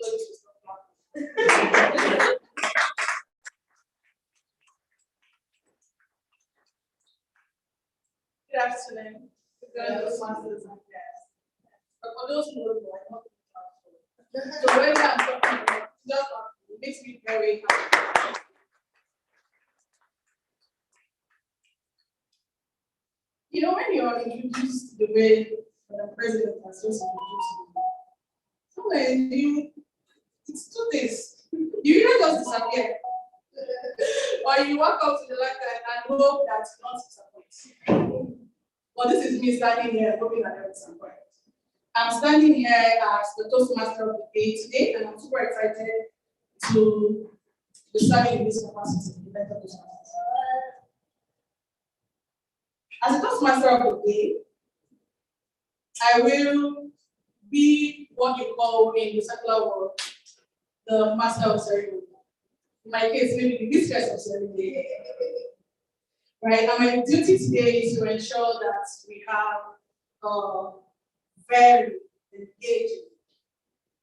told you to stop laughing. Good afternoon. Toastmasters and guests. But for those who don't know, I'm not so whenever I'm talking about just it makes me very happy. You know, when you're introduced the way the president has just introduced you, sometimes it's two things. You either just disappear, or you walk out to the lifetime and hope that you not disappoint. But this is me standing here hoping that I don't disappoint. I'm standing here as the Toastmaster of the day today, and I'm super excited to be serving in this capacity, the Learntor Toastmasters. As a Toastmaster of the day, I will be what you call in the secular world the master of ceremony. In my case, maybe the mistress of ceremony. Right? And my duty today is to ensure that we have very engaging,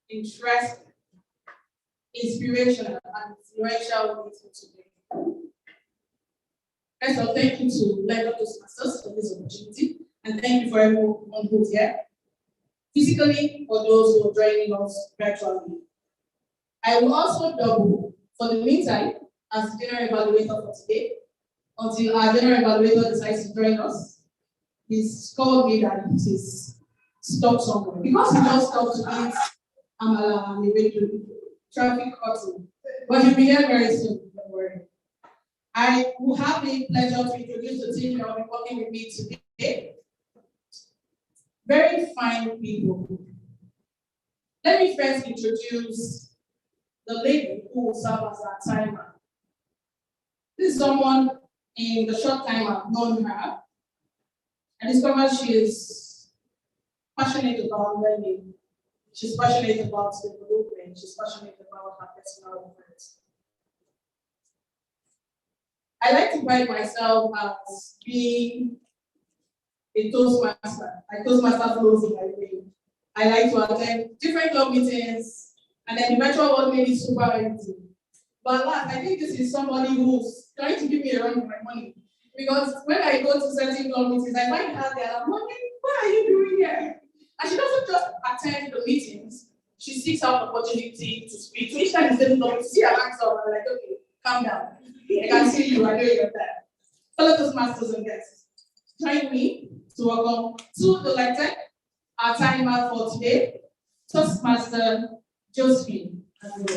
interesting, inspirational, and influential meeting today. First of all, thank you to Learntor Toastmasters for this opportunity, and thank you for everyone who's here, physically, for those who are joining us virtually. I will also double, for the meantime, as the general evaluator for today, until our general evaluator decides to join us. He's called me that it is stop somewhere. Because he just stopped to eat amala on the way to traffic cutting. But he'll be here very soon, don't worry. I will have the pleasure to introduce the team that will be working with me today. Very fine people. Let me first introduce the lady who will serve as our timer. This is someone in the short time I've known her. I discovered she is passionate about learning. She's passionate about development. She's passionate about her personal growth. I like to pride myself as being a Toastmaster. I Toastmaster flows in my brain. I like to attend different club meetings, and then the virtual world made it super empty. But last, I think this is somebody who's trying to give me a run for my money. Because when I go to certain club meetings, I find her there. I'm wondering, what are you doing here? And she doesn't just attend the meetings, she seeks out opportunity to speak. So each time you say to me, see her hands up, I'm like, okay, calm down. I can see you, I know you're there. Fellow Toastmasters and guests, join me to welcome to the lecture, our timer for today, Toastmaster Josephine. Thank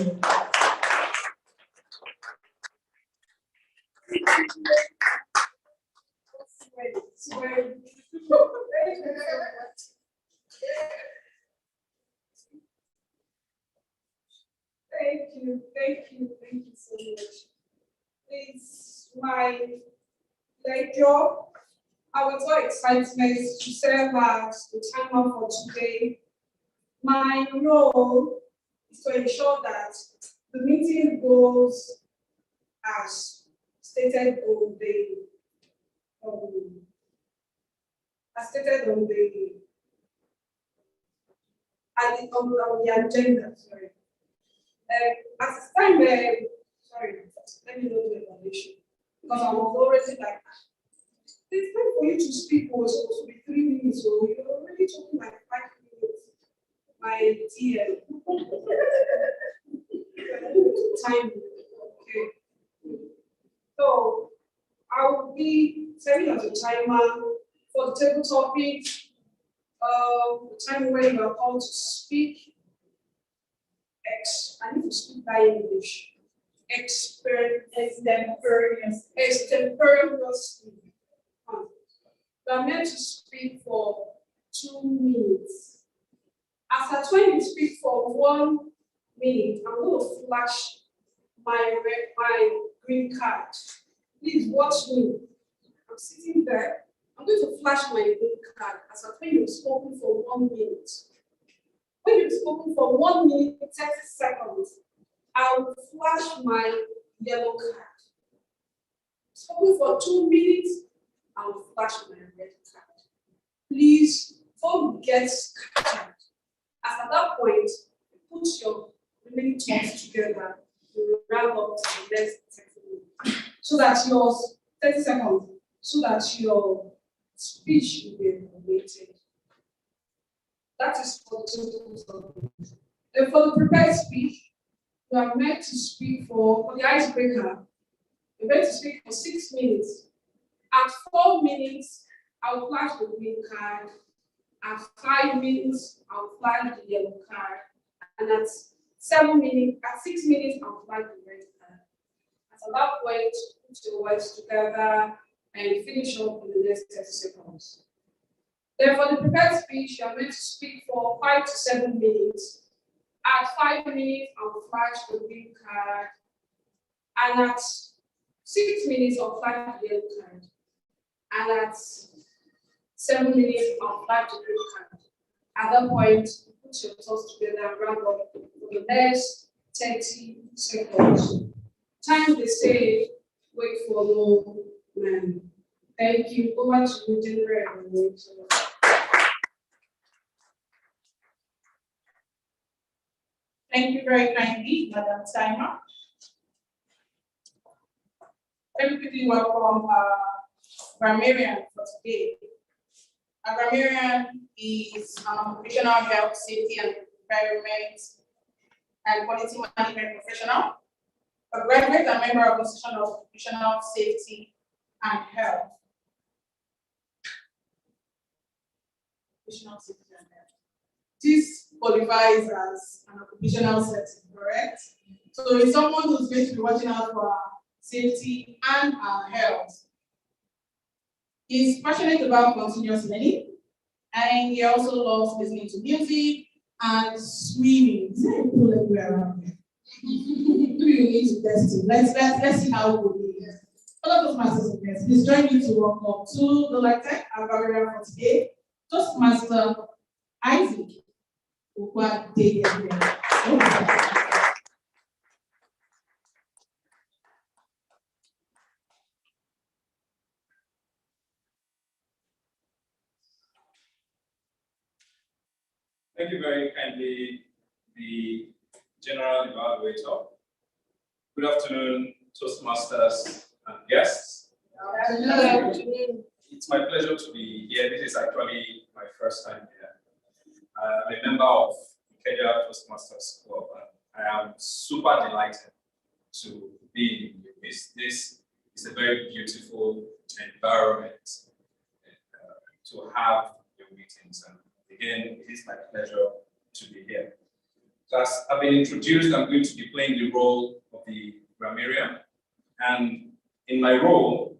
you so much. It's my pleasure. I was so excited to serve as the timer for today. My role is to ensure that the meeting goes as stated on the agenda. Sorry. At this time, sorry, let me know the evaluation because I was already like, it's time for you to speak. It was supposed to be 3 minutes, so you're already talking like 5 minutes. My dear, time. Okay. So I will be serving as a timer for the table topic. The time when you are called to speak. I need to speak by English. Extemporaneously. I'm meant to speak for 2 minutes. After 20 you speak for 1 minute, I'm going to flash my green card. Please watch me. I'm sitting there. I'm going to flash my green card as I've been spoken for 1 minute. When you've spoken for 1 minute, 30 seconds, I'll flash my yellow card. Spoken for 2 minutes, I'll flash my red card. Please don't get scattered. As at that point, put your remaining thoughts together, you wrap up to the next 30 minutes. So that your 30 seconds, so that your speech will be evaluated. That is for the total. And for the prepared speech, you are meant to speak for the icebreaker. You're meant to speak for 6 minutes. At 4 minutes, I will flash the green card. At 5 minutes, I will flash the yellow card. And at 6 minutes, I will flash the red card. At that point, put your words together and finish up in the next 30 seconds. Then for the prepared speech, you are meant to speak for 5 to 7 minutes. At 5 minutes, I will flash the green card. And at 6 minutes, I'll flash the yellow card. And at 7 minutes, I'll flash the green card. At that point, put your thoughts together and round up for the next 30 seconds. Time they say, wait for no man. Thank you. Over to you, General. Thank you very kindly, Madam Timer. Let me quickly welcome grammarian for today. A grammarian is occupational health, safety, and environment and quality management professional. A graduate and member of the Institution of Occupational Safety and Health. Occupational safety and health. This qualifies as an occupational setting, correct? So it's someone who's going to be watching out for our safety and our health. He's passionate about continuous learning, and he also loves listening to music and swimming. Is there a pool everywhere around here? Do you need to test it? Let's see how good he is. All of those masters of guests, please join me to welcome to the lecture, our grammarian for today, Toastmaster Isaac. Thank you very kindly, the General Evaluator. Good afternoon, Toastmasters and guests. Hello. It's my pleasure to be here. This is actually my first time here. I'm a member of Ikeja Toastmasters Club, and I am super delighted to be in this. This is a very beautiful environment to have your meetings. And again, it is my pleasure to be here. So as I've been introduced, I'm going to be playing the role of the grammarian. And in my role,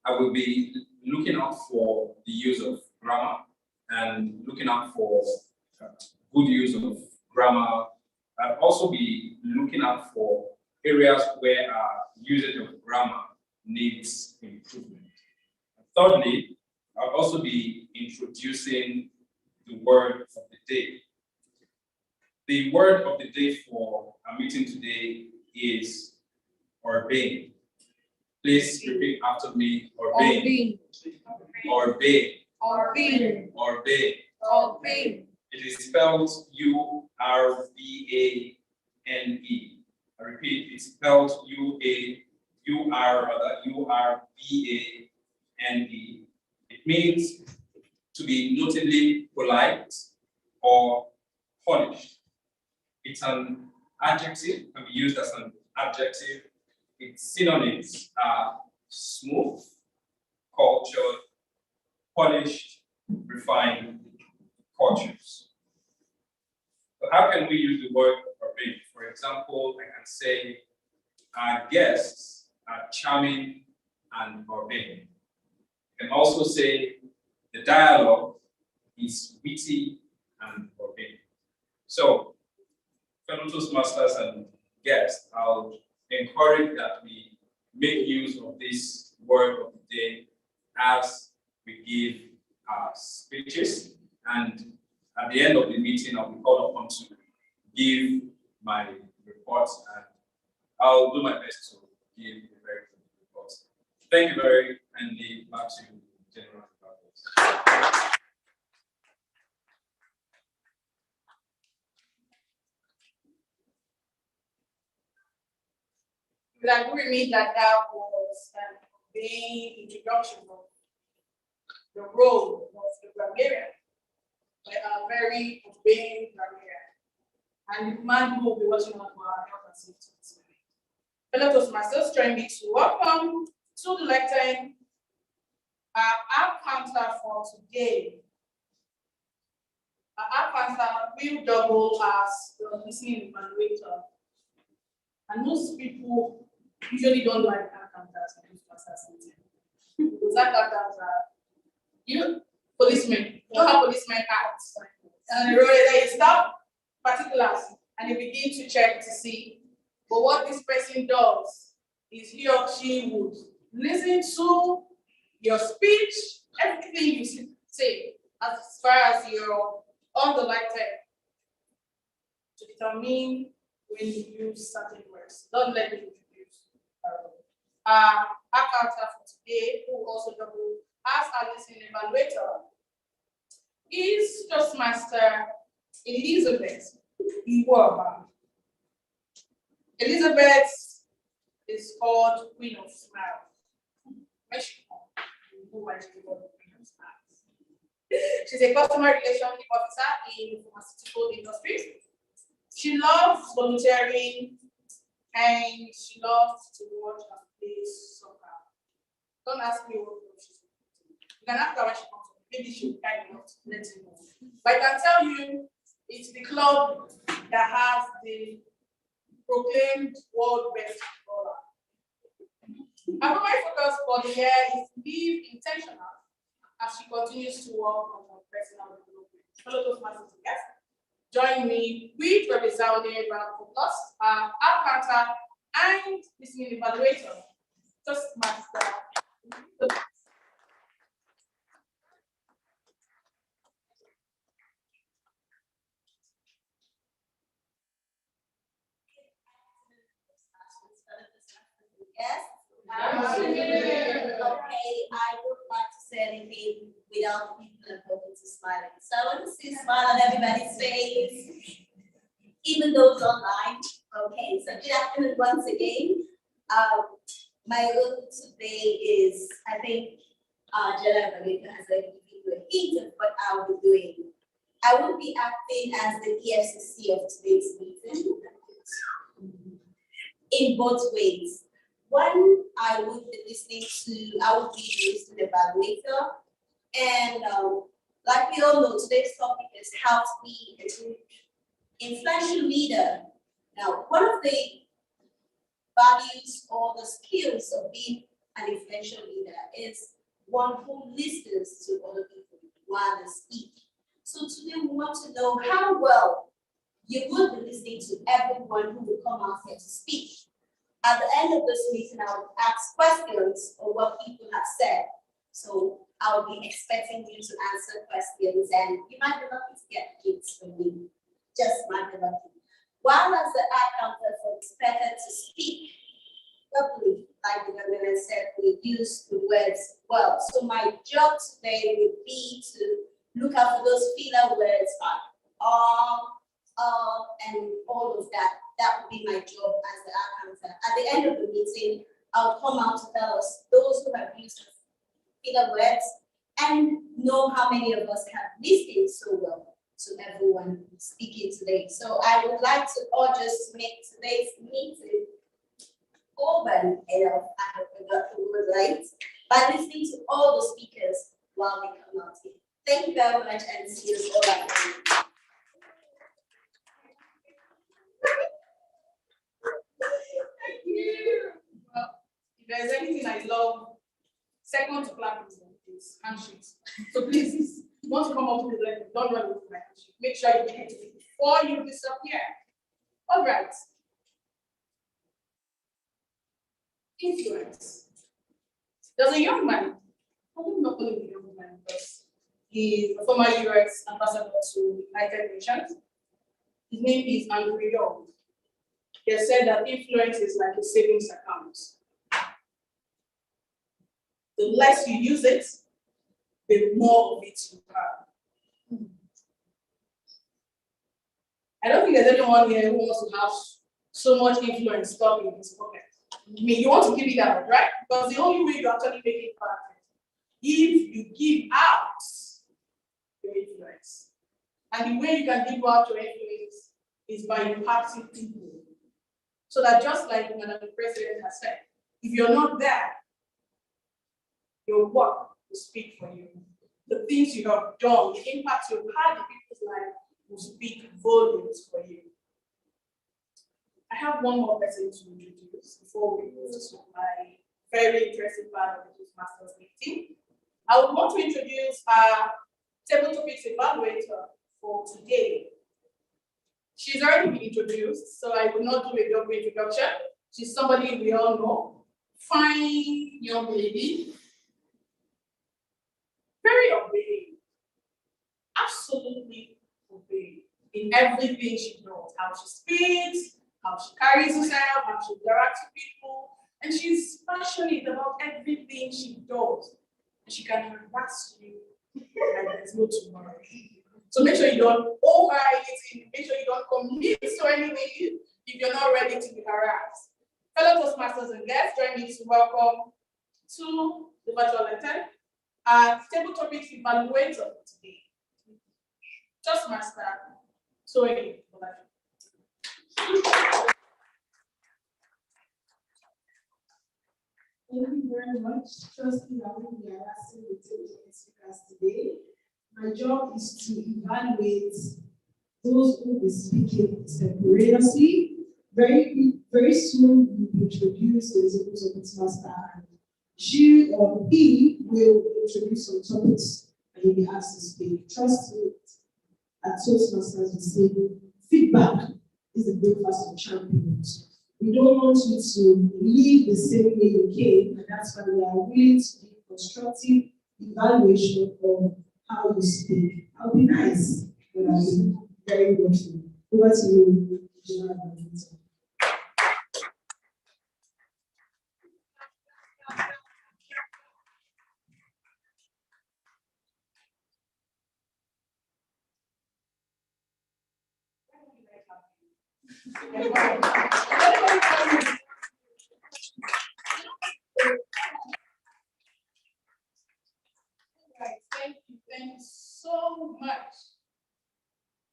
I will be looking out for the use of grammar and looking out for good use of grammar. I'll also be looking out for areas where our usage of grammar needs improvement. And thirdly, I'll also be introducing the word of the day. The word of the day for our meeting today is ordain. Please repeat after me. Ordain. Ordain. Ordain. Ordain. Ordain. It is spelled U-R-B-A-N-E. I repeat, it's spelled U-R-B-A-N-E. It means to be notably polite or polished. It's an adjective, can be used as an adjective. Its synonyms are smooth, cultured, polished, refined, courteous. So how can we use the word ordain? For example, I can say, our guests are charming and urbane. I can also say, the dialogue is witty and urbane. So, fellow Toastmasters and guests, I'll encourage that we make use of this word of the day as we give our speeches. And at the end of the meeting, I'll be called upon to give my reports, and I'll do my best to give a very good report. Thank you very kindly. Back to you, General. will agree with me that that was the introduction of the role of the grammarian, a very obeying grammarian. And the man who will be watching out for our health and safety. Fellow Toastmasters, join me to welcome to the lectern our counselor for today. Our counselor will double as the listening evaluator. And most people usually don't like our counters in Toastmasters meeting. Because our counters are, policemen. You know how policemen act. And they stop particulars and they begin to check to see. But what this person does is he or she would listen to your speech, everything you say, as far as you're on the lectern, to determine when you use certain words. Don't let me introduce. Our counselor for today, who also double as our listening evaluator, is Toastmaster Elizabeth Iwaba. Elizabeth is called Queen of Smiles. She's a customer relationship officer in the pharmaceutical industry. She loves volunteering and she loves to watch and play soccer. Don't ask me what she's doing. You can ask her when she comes home. Maybe she'll kind enough to let you know. But I can tell you, it's the club that has the proclaimed world best footballer. Our primary focus for the year is to be intentional as she continues to work on her personal development. Follow those masters together. Join me with Dr. Zaune Brown-Focus, our counter and listening evaluator, Toastmaster. Yes? Okay, I would like to say anything without people and hoping to smile. So I want to see a smile on everybody's face, even those online. Okay, so good afternoon once again. My goal today is, I think, General Evaluator has already given you a hint of what I will be doing. I will be acting as the EFCC of today's meeting in both ways. One, I would be listening to, I would be the listening evaluator. And like we all know, today's topic is how to be a good influential leader. Now, one of the values or the skills of being an influential leader is one who listens to other people while they speak. So today we want to know how well you would be listening to everyone who will come out here to speak. At the end of this meeting, I will ask questions on what people have said. So I'll be expecting you to answer questions, and you might be lucky to get hints from me. Just might be lucky. While as the art counter for expected to speak properly, like the women said, we use the words well. So my job today will be to look out for those filler words like and all of that. That would be my job as the art counter. At the end of the meeting, I'll come out to tell us those who have used filler words and know how many of us have listened so well to everyone speaking today. So I would like to all just make today's meeting open enough, I hope I got the word right, by listening to all the speakers while they come out here. Thank you very much and see you all at the Thank you. Well, if there's anything I love, second to clap is handshakes. So please, once you come up to the level, don't run with my handshake. Make sure you get it before you disappear. All right. Influence. There's a young man. I'm not calling him a young man because he's a former US ambassador to United Nations. His name is Andrew Young. He has said that influence is like a savings account. The less you use it, the more of it you have. I don't think there's anyone here who wants to have so much influence stuck in his pocket. I mean, you want to give it out, right? Because the only way you actually make it perfect, if you give out your influence. And the way you can give out your influence is by impacting people. So that just like Madam President has said, if you're not there, your work will speak for you. The things you have done, the impact you've had in people's lives will speak volumes for you. I have one more person to introduce before we move to my very interesting part of the Toastmasters meeting. I would want to introduce our table topics evaluator for today. She's already been introduced, so I will not do a double introduction. She's somebody we all know. Fine young lady. Very obeying. Absolutely obeying in everything she does. How she speaks, how she carries herself, how she interacts with people. And she's passionate about everything she does. And she can harass you like there's no tomorrow. So make sure you don't owe her anything. Make sure you don't commit to anything if you're not ready to be harassed. Fellow Toastmasters and guests, join me to welcome to the virtual lecture our table topics evaluator for today. Toastmaster, sorry. Thank you very much. Trusting that we will be harassing the table speakers today. My job is to evaluate those who will be speaking extemporaneously. Very soon we will introduce the table topics master, and she or he will introduce some topics and you'll be asked to speak. Trust me, at Toastmasters we say feedback is the breakfast of champions. We don't want you to leave the same way you came, and that's why we are willing to give constructive evaluation of how you speak. I'll be nice, but I'll be very watchful. Over to you, General Advocate. Thank you so much.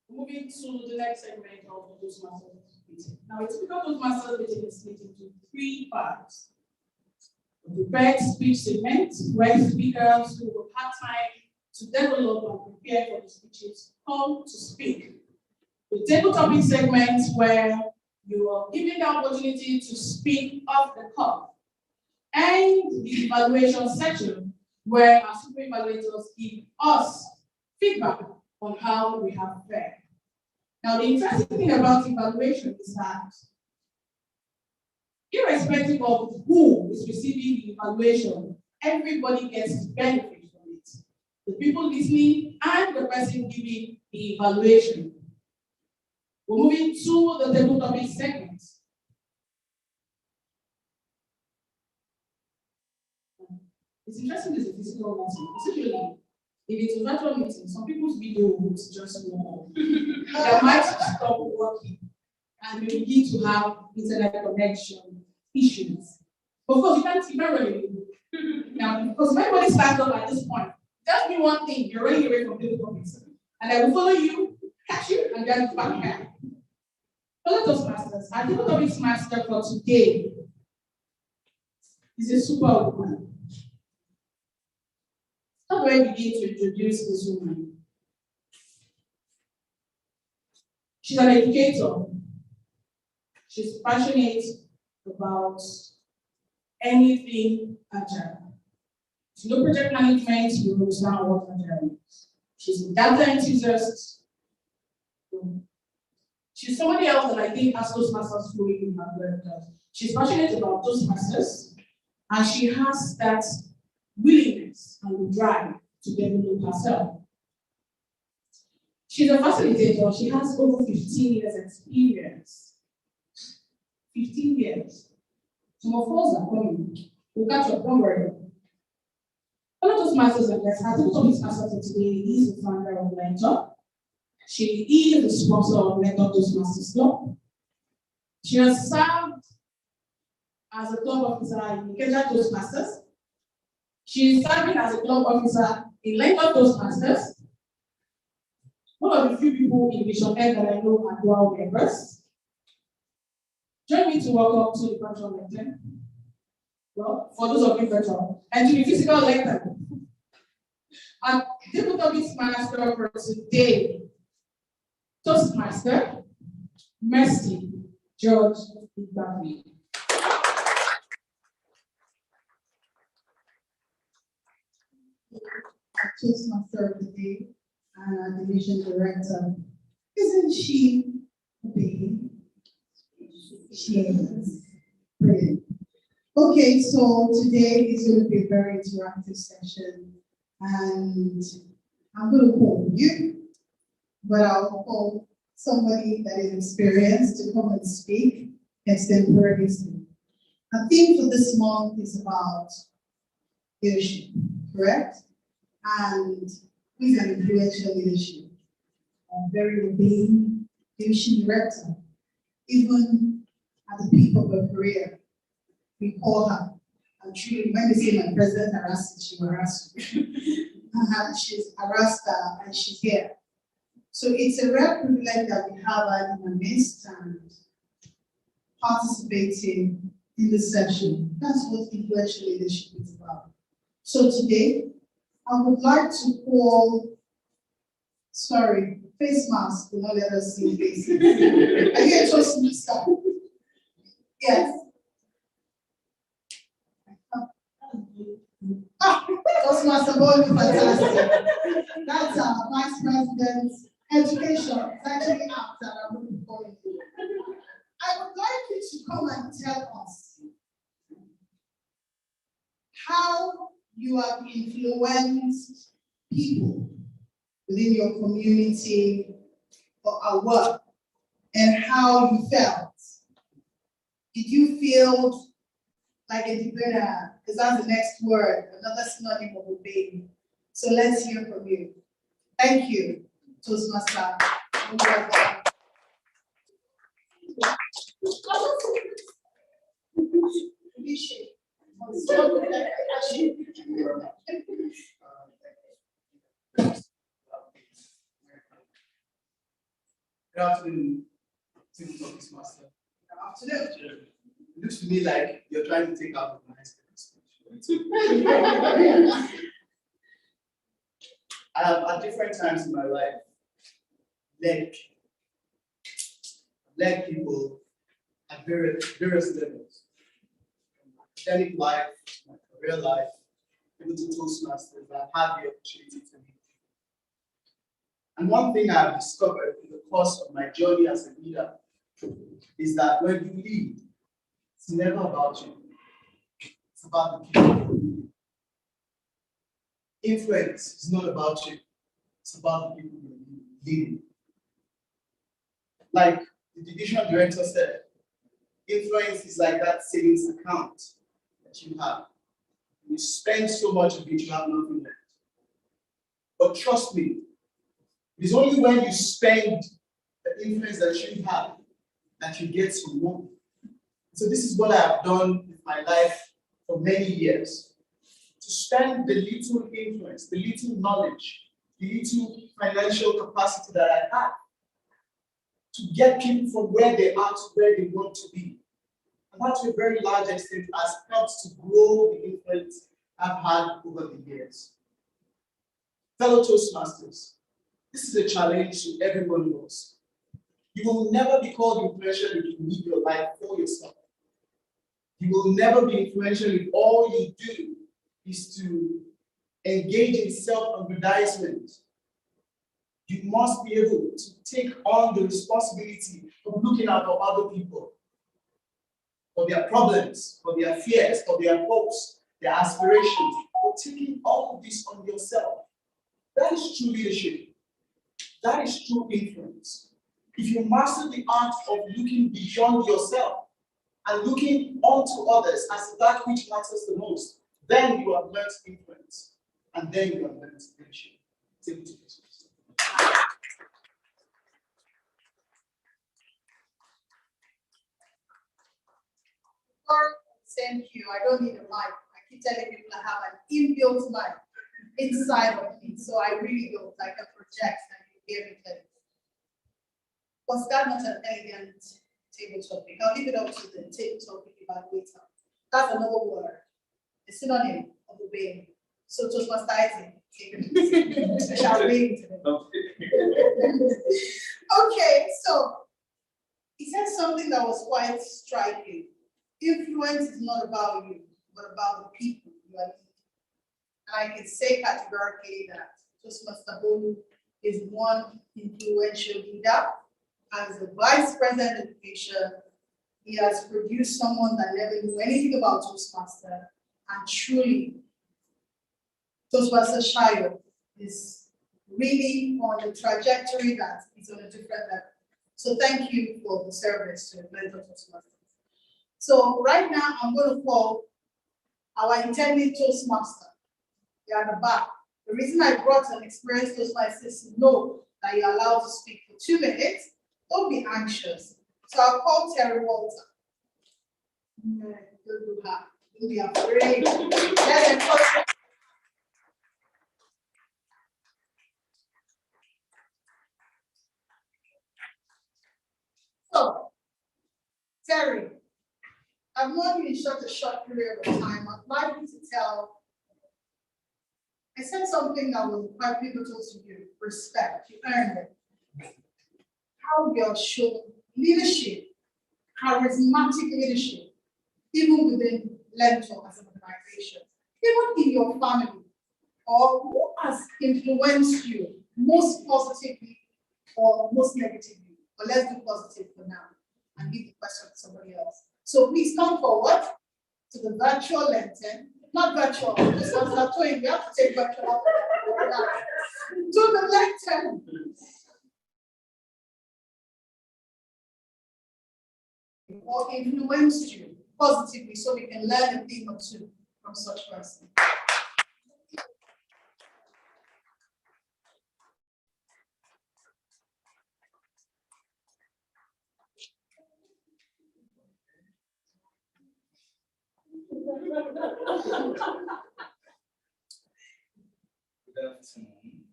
Moving to the next segment of the Toastmasters meeting. Now, a typical Toastmasters meeting is split into 3 parts. The prepared speech segment, where speakers who will have time to develop and prepare for the speeches come to speak. The table topic segment, where you are given the opportunity to speak off the cuff. And the evaluation section, where our super evaluators give us feedback on how we have fared. Now, the interesting thing about evaluation is that irrespective of who is receiving the evaluation, everybody gets benefit from it. The people listening and the person giving the evaluation. We're moving to the table topic segment. It's interesting as a physical meeting. Essentially, if it's a virtual meeting, some people's video would just go on. Their mics stop working, and we begin to have internet connection issues. Of course, you can't really now, because when everybody stands up at this point, just be one thing, you're running away from table topics. And I will follow you, catch you, and then back here. Fellow Toastmasters, our table topics master for today is a super woman. How do I begin to introduce this woman? She's an educator. She's passionate about anything agile. If you know project management, you understand what agile is. She's a data enthusiast. She's somebody else that I think has Toastmasters flowing in her blood. She's passionate about Toastmasters, and she has that willingness and the drive to develop herself. She's a facilitator. She has over 15 years experience. 15 years. Some of us are coming. We'll catch up, don't worry. Fellow Toastmasters and guests, our Toastmasters master for today is the founder of Learntor. She is the sponsor of Learntor Toastmasters Club. She has served as a club officer in Ikeja Toastmasters. She is serving as a club officer in Learntor Toastmasters. One of the few people in Vision F that I know are dual members. Join me to welcome to the virtual lecture. Well, for those of you virtual, and to the physical lecture. And table topics master for today, Toastmaster, Mercy, George-Igbafe. Toastmaster of the day and our division director. Isn't she a baby? She is. Brilliant. Okay, so today is going to be a very interactive session, and I'm going to call you, but I'll call somebody that is experienced to come and speak extemporaneously. The theme for this month is about leadership, correct? And who's an influential leadership? A very obeying division director. Even at the peak of her career, we call her. And truly, when they say my president harassed her, she will harass you. She's harassed her and she's here. So it's a rare privilege that we have her in our midst and participating in the session. That's what influential leadership is about. So today, I would like to call, sorry, face mask will not let us see faces. Are you a Toastmaster? Yes. Toastmaster boy, fantastic. That's our Vice President's education. It's actually out that I'm looking forward to. I would like you to come and tell us how you have influenced people within your community or at work, and how you felt. Did you feel like a debater? Because that's the next word, another synonym of obeying. So let's hear from you. Thank you, Toastmaster. Good afternoon, Table Topics Master. Good afternoon. It looks to me like you're trying to take out my speech. I have at different times in my life led people at various levels. My academic life, my career life, even to Toastmasters, I've had the opportunity to meet. And one thing I've discovered in the course of my journey as a leader is that when you lead, it's never about you. It's about the people. Influence is not about you. It's about the people you're leading. Like the division director said, influence is like that savings account that you have. You spend so much of it, you have nothing left. But trust me, it is only when you spend the influence that you have that you get some more. So this is what I have done with my life for many years. To spend the little influence, the little knowledge, the little financial capacity that I have to get people from where they are to where they want to be. And that to a very large extent has helped to grow the influence I've had over the years. Fellow Toastmasters, this is a challenge to every one of us. You will never be called influential if you live your life for yourself. You will never be influential if all you do is to engage in self-aggrandizement. You must be able to take on the responsibility of looking out for other people, for their problems, for their fears, for their hopes, their aspirations, for taking all of this on yourself. That is true leadership. That is true influence. If you master the art of looking beyond yourself and looking onto others as that which matters the most, then you have learned influence, and then you have learned leadership. Thank you. I don't need a mic. I keep telling people I have an inbuilt mic inside of me, so I really don't. I can project and you hear me clearly. Was that not an elegant table topic? I'll leave it up to the table topic evaluator. That's another word, a synonym of obeying. So Toastmasterizing. I shall read today. Okay, so he said something that was quite striking. Influence is not about you, but about the people you are leading. And I can say categorically that Toastmaster Bolu is one influential leader. As a vice president of education, he has produced someone that never knew anything about Toastmaster, and truly, Toastmaster Shayo is really on the trajectory that is on a different level. So thank you for the service to Learntor Toastmasters. So right now, I'm going to call our intended Toastmaster. They are at the back. The reason I brought an experienced Toastmaster is to know that you're allowed to speak for 2 minutes. Don't be anxious. So I'll call Terry Walter. Don't do that. Don't be afraid. Let them talk. So, Terry, I've known you in such a short period of time. I'd like you to tell. I said something that was quite pivotal to you, respect. You earned it. How you have shown leadership, charismatic leadership, even within Learntor as an organization, even in your family, or who has influenced you most positively or most negatively. But let's do positive for now and leave the question to somebody else. So please come forward to the virtual Learntor, not virtual, this one's not doing, we have to take virtual out to the Learntor. Or influenced you positively so we can learn a thing or two from such person. Good afternoon.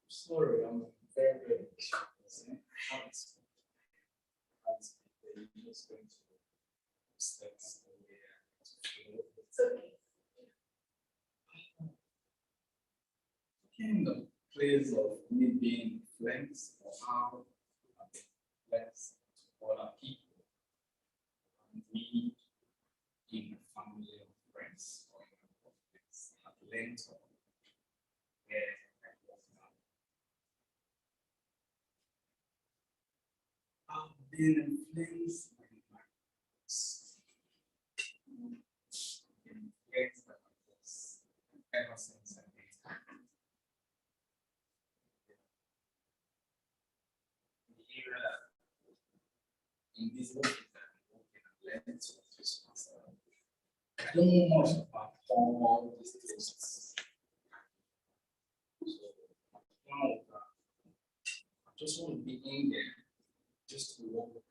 Sorry, I'm very, very anxious. I'm just going to steps in the place of me being influenced or how I've been influenced to other people. And me in a family of friends or in a workplace at Learntor, where I work now. I've been influenced by my books. Influenced by my books ever since I made time. The area that in this book that I'm working and learning to teach myself. I don't know much about all these things. So one of that, I just want to be in there just to work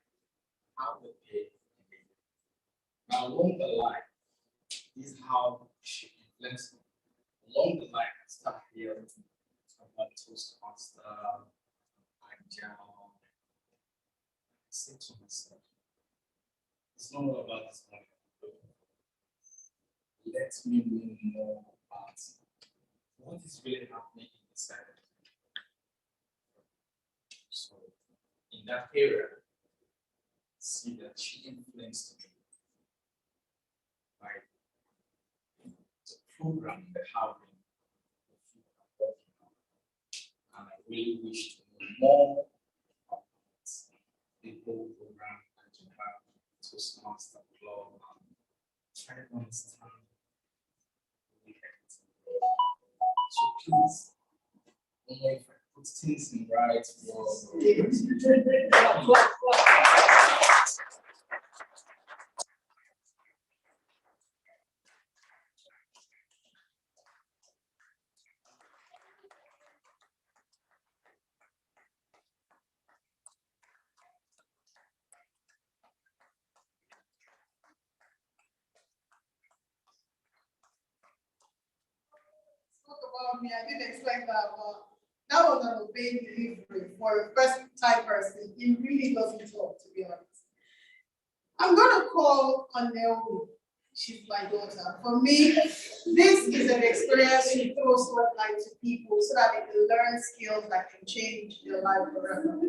out the day. Now along the line, this is how she influenced me. Along the line, I start hearing about Toastmaster, Agile. I say to myself, it's not all about this money. Let me know more about what is really happening inside. So, in that area, see that she influenced me by the program, the housing, the food I'm working on. And I really wish to know more about the whole program and to have Toastmaster Club and try to understand. So please, I don't know if I put things in right from me. I didn't expect that, but that was an obeying delivery for a first-time person. He really doesn't talk, to be honest. I'm going to call on Naomi. She's my daughter. For me, this is an experience she throws spotlight to people so that they can learn skills that can change their life forever.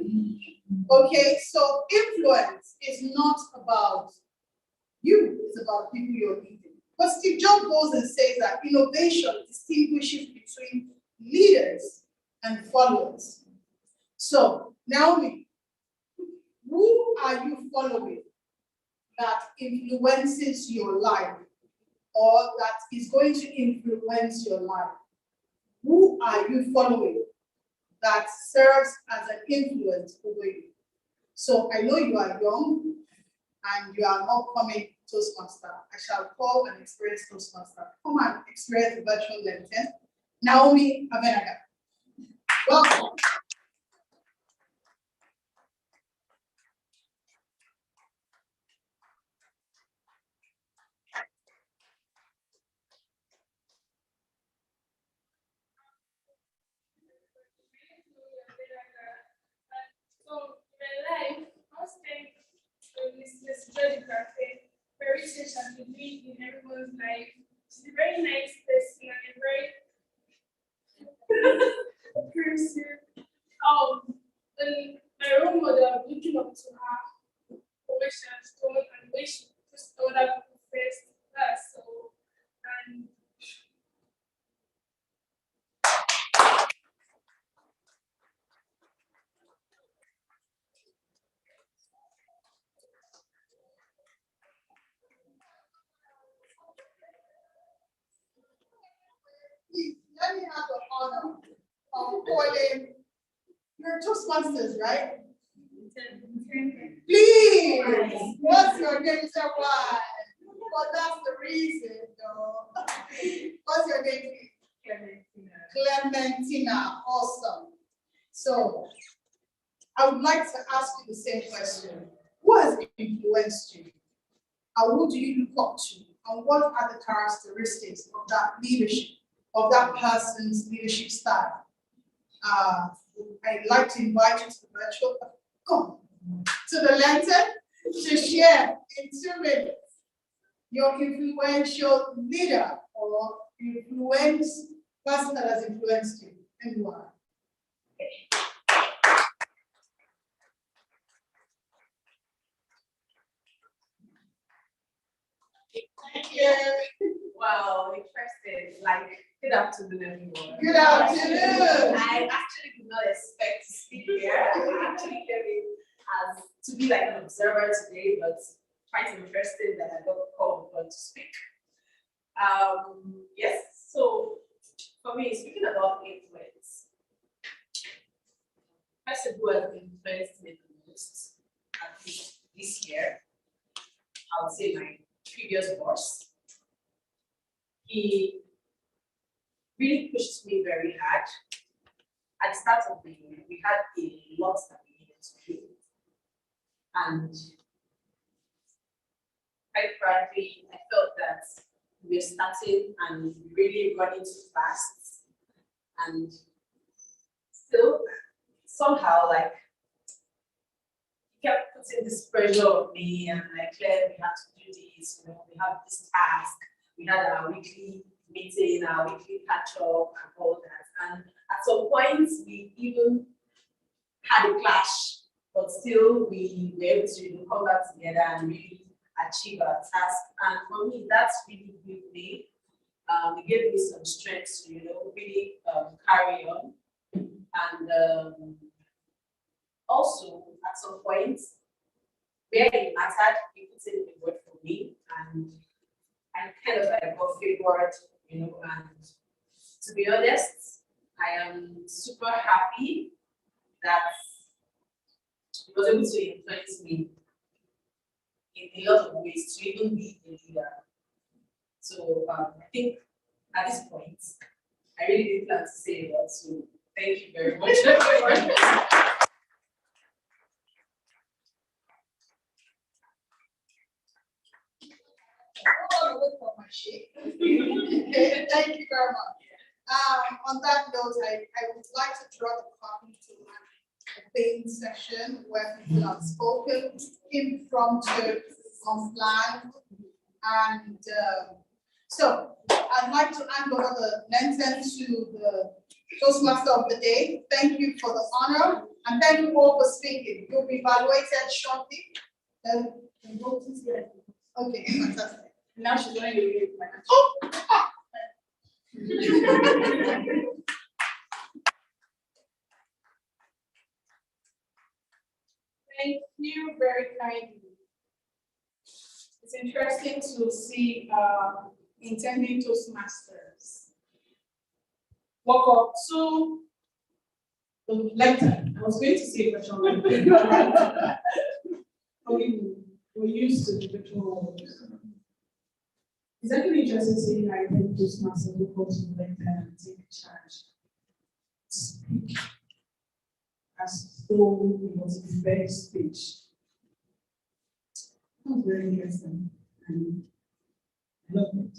Okay, so influence is not about you, it's about people you're leading. But Steve Jobs goes and says that innovation distinguishes between leaders and followers. So, Naomi, who are you following that influences your life or that is going to influence your life? Who are you following that serves as an influence over you? So I know you are young and you are not coming Toastmaster. I shall call an experienced Toastmaster. Come and experience the virtual Learntor. Naomi Abenaga. Welcome. So, in my life, I was staying with Miss George-Igbafe, very rich and to be in everyone's life. She's a very nice person and a very person. And my role model, I'm looking up to her for what she has done and the way she puts other people first. That's so. And Please, let me have the honor of calling your Toastmasters, right? Please, what's your name? Say why? But that's the reason, though. What's your name? Clementina. Awesome. So, I would like to ask you the same question. Who has influenced you? And who do you look up to? And what are the characteristics of that leadership, of that person's leadership style? I'd like to invite you to the virtual, come, to the Learntor to share in 2 minutes your influential leader or person that has influenced you and why. Thank you. Wow, interesting. Like, good afternoon, everyone. Good afternoon. I actually did not expect to speak here. I actually came in as to be like an observer today, but quite interesting that I got called upon to speak. Yes, so for me, speaking about influence, person who has influenced me the most, at least this year, I would say my previous boss. He really pushed me very hard. At the start of the year, we had a lot that we needed to do. And quite frankly, I felt that we were starting and really running too fast. And still, somehow, like, he kept putting this pressure on me and like, Claire, we have to do this, we have this task. We had our weekly meeting, our weekly catch up, and all that. And at some point, we even had a clash, but still we were able to come back together and really achieve our task. And for me, that's really good me. It gave me some strength to, really carry on. And also, at some point, where it mattered, he put in the word for me, and I kind of like got favored, and to be honest, I am super happy that he was able to influence me in a lot of ways to even be a leader. So I think at this point, I really didn't plan to say a lot, so thank you very much, everyone. Thank you very much. On that note, I would like to draw the copy to a obeying session where people have spoken, impromptu, unplanned, and so I'd like to hand over the lantern to the Toastmaster of the day. Thank you for the honor, and thank you all for speaking. You'll be evaluated shortly. Okay, fantastic. Now she's going to read my Thank you very kindly. It's interesting to see intending Toastmasters walk up to the lectern. I was going to say virtual lectern. We're used to the virtual. It's actually interesting seeing how intending Toastmasters walk up to the lectern and take charge. Speak as though it was a prepared speech. That was very interesting. And I love it.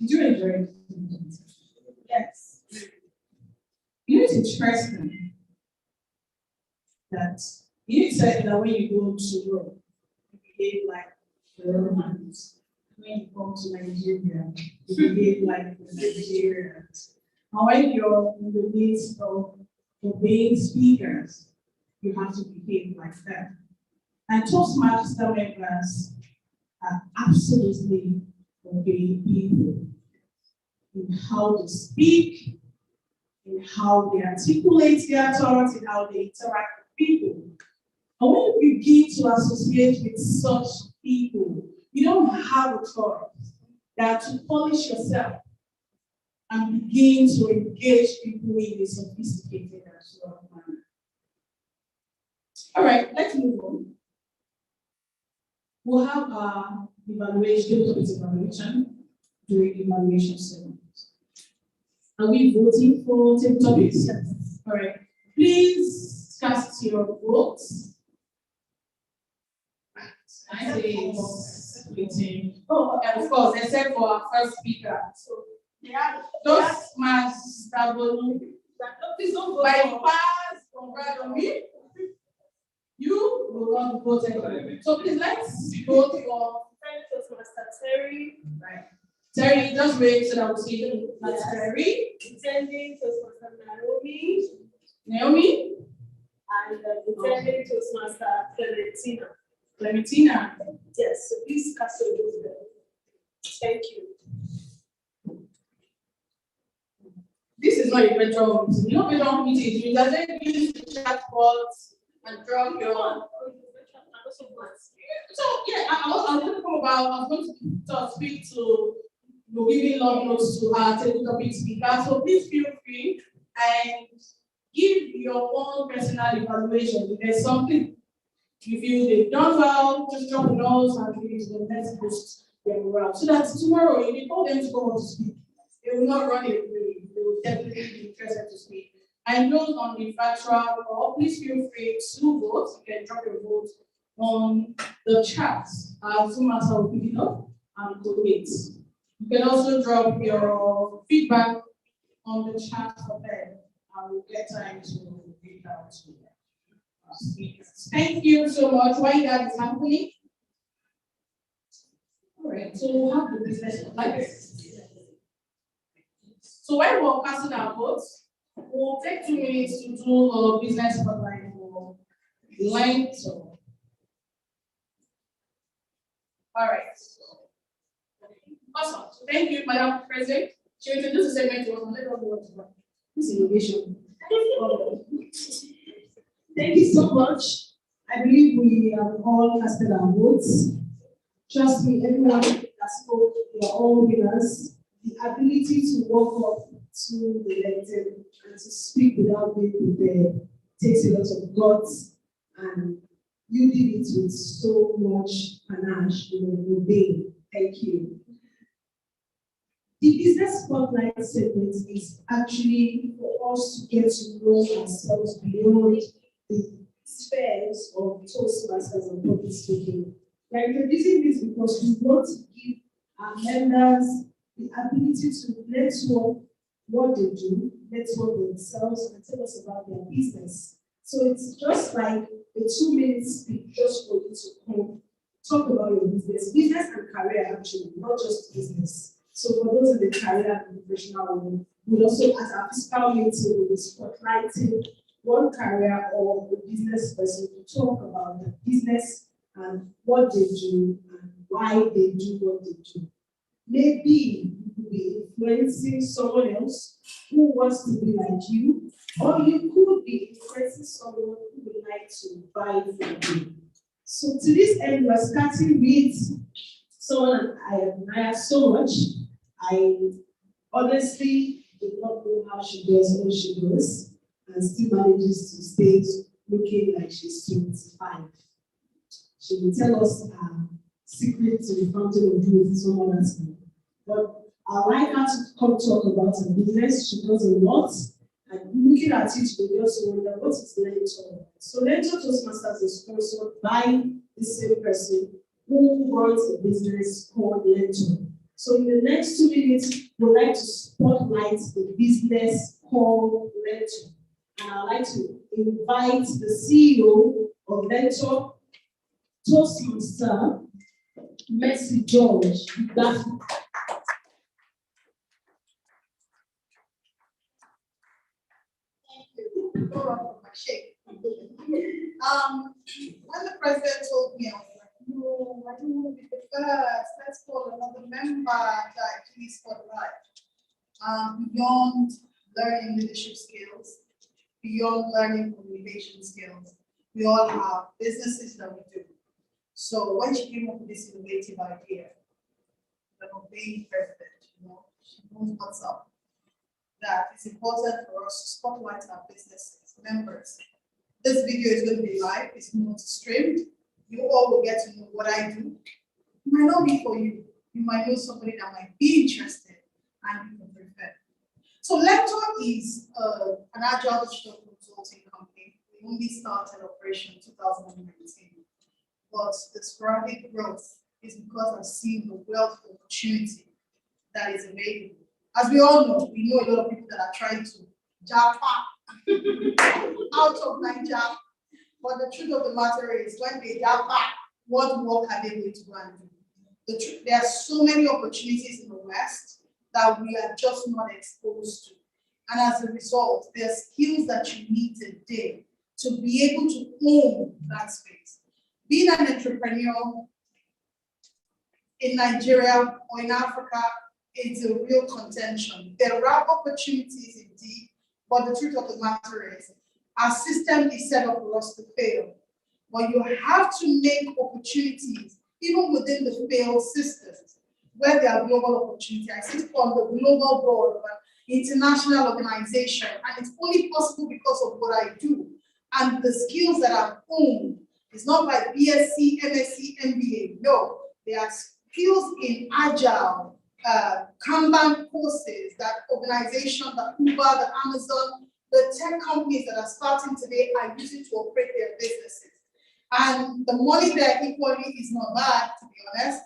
Did you enjoy it? Yes. You know, it's interesting that you said that when you go to Europe, you behave like the Romans. When you come to Nigeria, you behave like the Nigerians. And when you're in the midst of obeying speakers, you have to behave like that. And Toastmaster members are absolutely obeying people in how they speak, in how they articulate their thoughts, in how they interact with people. And when you begin to associate with such people, you don't have a choice than to polish yourself and begin to engage people in a sophisticated and strong manner. All right, let's move on. We'll have our evaluation, evaluation during evaluation segment. Are we voting for table topics? Yes. All right. Please cast your votes. I say splitting. Oh, and of course, except for our first speaker. So yeah, those must travel. Please don't vote. Bypass from me. You will not vote anyway. So please let's vote for Toastmaster Terry. Right. Terry, just wait so that we'll see that's Terry. Intending Toastmaster Naomi. Naomi. And intending Toastmaster Clementina. Clementina. Yes, so please cast your vote there. Thank you. This is not a virtual meeting. You know, virtual meetings, you doesn't use the chat box and drop your. So yeah, I was going to speak to giving long notes to our table topic speaker. So please feel free and give your own personal evaluation. If there's something you feel they've done well, just drop a note and give it to the next post their morale. So that tomorrow, if you call them to come out to speak, they will not run away. They will definitely be interested to speak. And those on the virtual call, please feel free to vote. You can drop your vote on the chat. Zoom master will pick it up and collate. You can also drop your feedback on the chat for them, and we'll get time to read out to our speakers. Thank you so much. While that is happening, all right, so we'll have the business like this. So while we're casting our votes, we'll take 2 minutes to do a business spotlight for Learntor. All right. Awesome. So thank you, Madam President. She will introduce the segment to us and let us know what to do. This innovation. Thank you so much. I believe we have all casted our votes. Trust me, everyone that spoke, you are all winners. The ability to walk up to the lectern and to speak without being prepared takes a lot of guts, and you did it with so much panache. You were obeying. Thank you. The business spotlight segment is actually for us to get to know ourselves beyond the spheres of Toastmasters and public speaking. We're introducing this because we want to give our members the ability to network what they do, network themselves, and tell us about their business. So it's just like a 2-minute speech just for you to come talk about your business and career actually, not just business. So for those in the career and professional world, we also at our physical meeting will be spotlighting one career or a business person to talk about the business and what they do and why they do what they do. Maybe you could be influencing someone else who wants to be like you, or you could be influencing someone who would like to buy from you. So to this end, we're starting with someone I admire so much. I honestly do not know how she does what she does and still manages to stay looking like she's 25. She will tell us her secret to the fountain of youth, someone else. But I'd like her to come talk about her business. She does a lot. And looking at it, you just wonder what is Learntor. So Learntor Toastmasters is sponsored by the same person who runs a business called Learntor. So in the next 2 minutes, we'd like to spotlight the business called Learntor. And I'd like to invite the CEO of Learntor Toastmasters, Messi George-Igbafe. When the president told me, I was like, no, I don't want to be the first. Let's call another member to actually spotlight. Beyond learning leadership skills, beyond learning communication skills, we all have businesses that we do. So when she came up with this innovative idea, the obeying president, she knows what's up. That it's important for us to spotlight our businesses, members. This video is going to be live, it's not streamed. You all will get to know what I do. It might not be for you. You might know somebody that might be interested and you can prefer. So Learntor is an agile digital consulting company. We only started operation in 2019. But the sporadic growth is because I've seen the wealth of opportunity that is available. As we all know, we know a lot of people that are trying to jump out of Nigeria. But the truth of the matter is, when they jump back, what work are they going to go and do? The truth, there are so many opportunities in the West that we are just not exposed to. And as a result, there are skills that you need today to be able to own that space. Being an entrepreneur in Nigeria or in Africa, it's a real contention. There are opportunities indeed, but the truth of the matter is, our system is set up for us to fail. But you have to make opportunities, even within the failed systems, where there are global opportunities. I sit on the global board of an international organization, and it's only possible because of what I do and the skills that I've honed. It's not by BSc, MSc, MBA. No, they are skills in agile, Kanban courses that organizations, the Uber, the Amazon, the tech companies that are starting today are using to operate their businesses. And the money there equally is not bad, to be honest.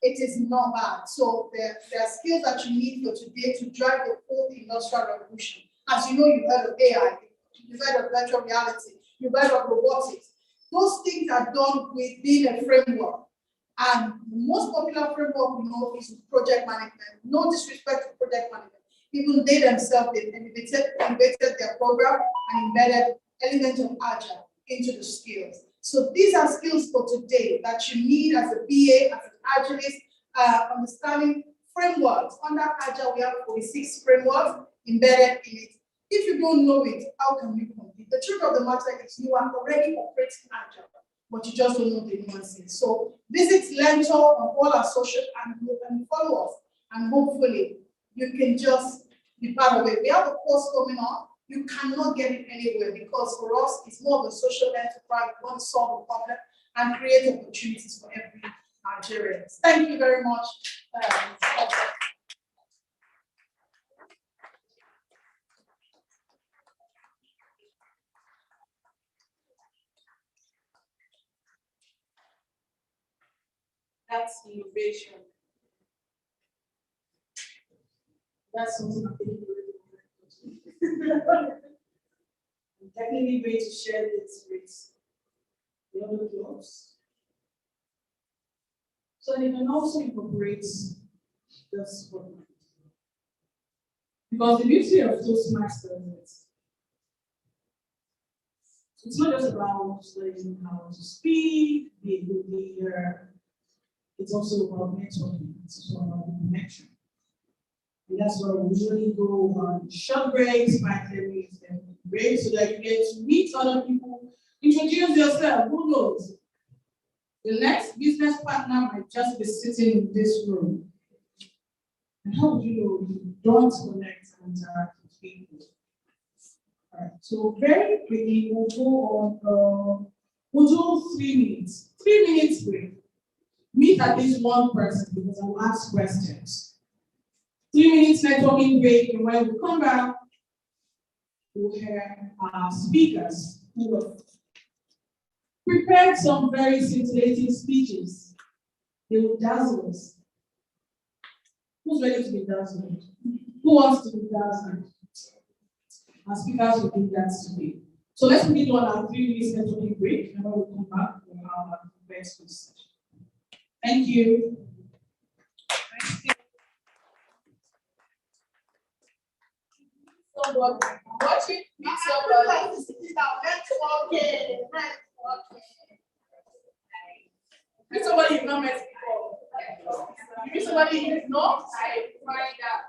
It is not bad. So there are skills that you need for today to drive the fourth industrial revolution. As you know, you've heard of AI, you've heard of virtual reality, you've heard of robotics. Those things are done within a framework. And the most popular framework we know is project management. No disrespect to project management. Even they themselves, they innovated their program and embedded elements of agile into the skills. So these are skills for today that you need as a BA, as an agilist, understanding frameworks. Under agile, we have 46 frameworks embedded in it. If you don't know it, how can you compete? The truth of the matter is you are already operating agile, but you just don't know the nuances. So visit Learntor on all our social and follow us, and hopefully you can just be part of it. We have a course coming on. You cannot get it anywhere because for us, it's more of a social enterprise. We want to solve a problem and create opportunities for every Nigerian. Thank you very much. That's innovation. That's something I'm thinking really I'm definitely going to share this with the other clubs. So they can also incorporate this format. Because the beauty of Toastmasters is it's not just about learning how to speak, be a good leader. It's also about networking. It's also about the connection. And that's why we usually go on short breaks, 5-10 minutes, breaks, so that you get to meet other people, introduce yourself. Who knows? The next business partner might just be sitting in this room. And how do you know you don't connect and interact with people? All right, so very quickly, we'll go on, we'll do 3 minutes. 3 minutes break. Meet at least one person because I will ask questions. 3 minutes networking break, and when we come back, we'll hear our speakers who have prepared some very scintillating speeches. They will dazzle us. Who's ready to be dazzled? Who wants to be dazzled? Our speakers will do that today. So let's begin on our 3 minutes networking break, and when we come back, we'll have our next session. Thank you. Somebody watching, meet somebody. Meet somebody you've not met before. You meet somebody you've not, I find that.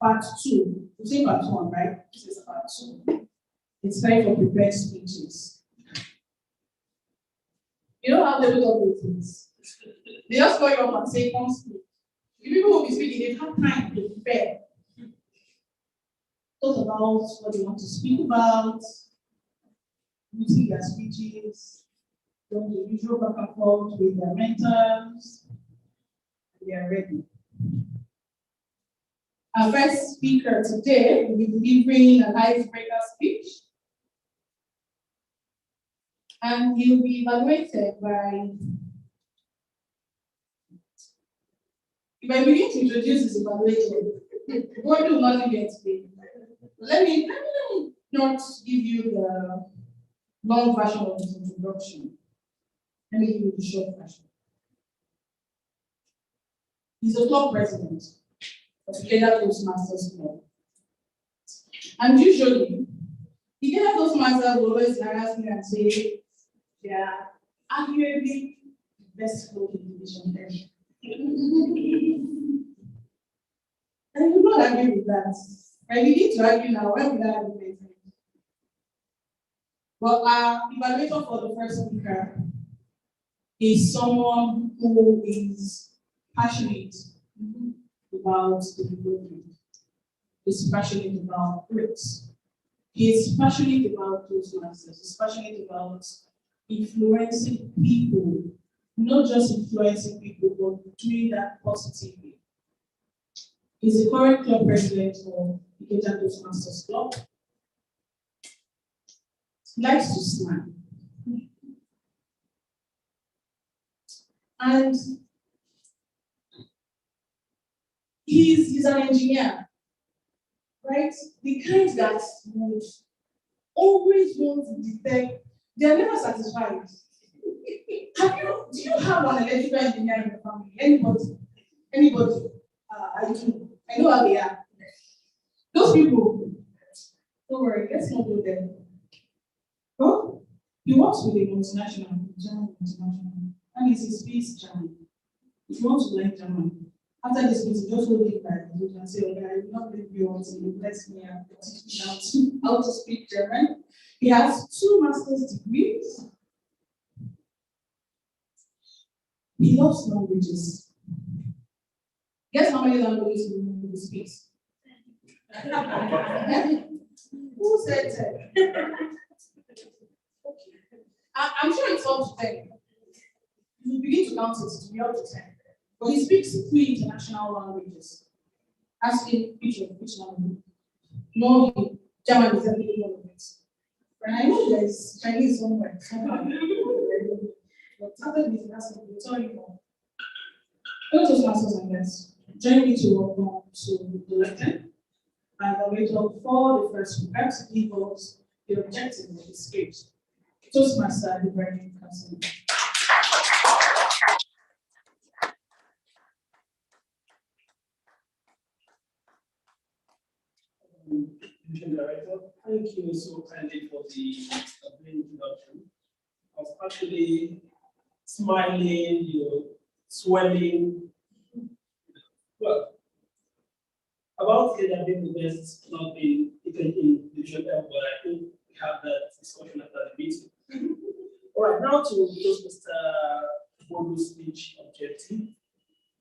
Part 2. We say part 1, right? This is part 2. It's time for prepared speeches. You know how they do all these things? They just call you up and say, come speak. The people who will be speaking, they have time to prepare. Talk about what they want to speak about, using their speeches, doing the usual back and forth with their mentors. They are ready. Our first speaker today will be delivering an icebreaker speech. And he'll be evaluated by, if I begin to introduce his evaluation, what do not get today? Let me not give you the long version of his introduction. Let me give you the short version. He's a club president of the Untitled Toastmasters Club. And usually, the Untitled Toastmasters will always harass me and say, they are arguably the best club in the division. And you don't agree with that. And you need to argue now. Why would I argue? Well, our evaluator for the first speaker is someone who is passionate about the development. He's passionate about grits. He is passionate about Toastmasters. He's passionate about influencing people, not just influencing people, but doing that positively. He's the current club president of the Ikeja Toastmasters Club. He likes to smile. And he's an engineer, right? The kind that would always want to detect, they are never satisfied. Do you have an electrical engineer in the family? Anybody? Anybody? I do. I know how they are. Those people, don't worry, let's not go there. Well, he works with a multinational, German multinational, and he speaks German. If you want to learn German, after this meeting, just hold it back. You can say, okay, I will not leave you until you bless me and teach me how to speak German. He has 2 master's degrees. He loves languages. Guess how many languages he speaks? Who said 10? I'm sure it's up to 10. You begin to count it to be up to 10. But he speaks 3 international languages. Ask him which language. No, German is definitely one of it. And I know there's Chinese somewhere. But after this, we'll tell you more. Toastmasters and guests, join me to welcome to the lectern and the waiter for the first speaker to give us the objective of the speech. Toastmaster, the very person. Director, thank you so kindly for the introduction. I was actually smiling, swelling. Well, about it, I've been the best club in Division L, but I think we have that discussion after the meeting. All right, now to just Mr. Bodu's speech objective.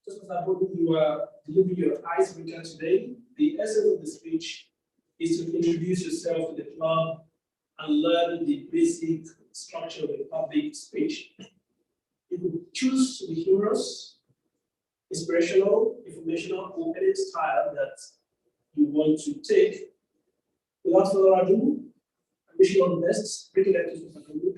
Just Mr. Bodu, you are delivering your icebreaker today. The essence of the speech is to introduce yourself to the club and learn the basic structure of the public speech. You could choose to be humorous, inspirational, informational, or any style that you want to take. Without further ado, I wish you all the best. Bring it up to Mr. Bodu.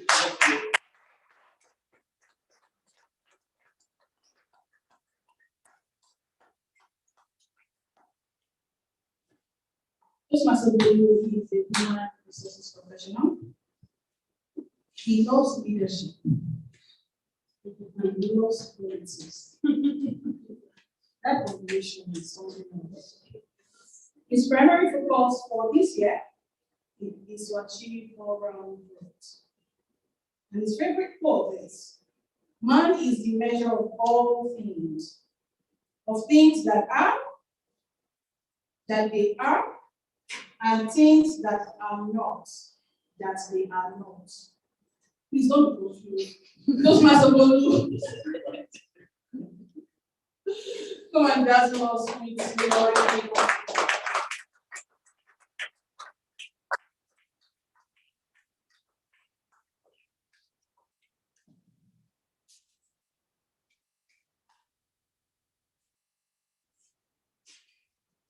Toastmaster Udu is a human resources professional. He loves leadership. And he loves politics. That combination is something else. His primary focus for this year is to achieve all-round growth. And his favorite quote is, "Man is the measure of all things, of things that are, that they are, and things that are not, that they are not." Please don't be confused. Toastmaster Bolu. Come and dazzle us with the glory.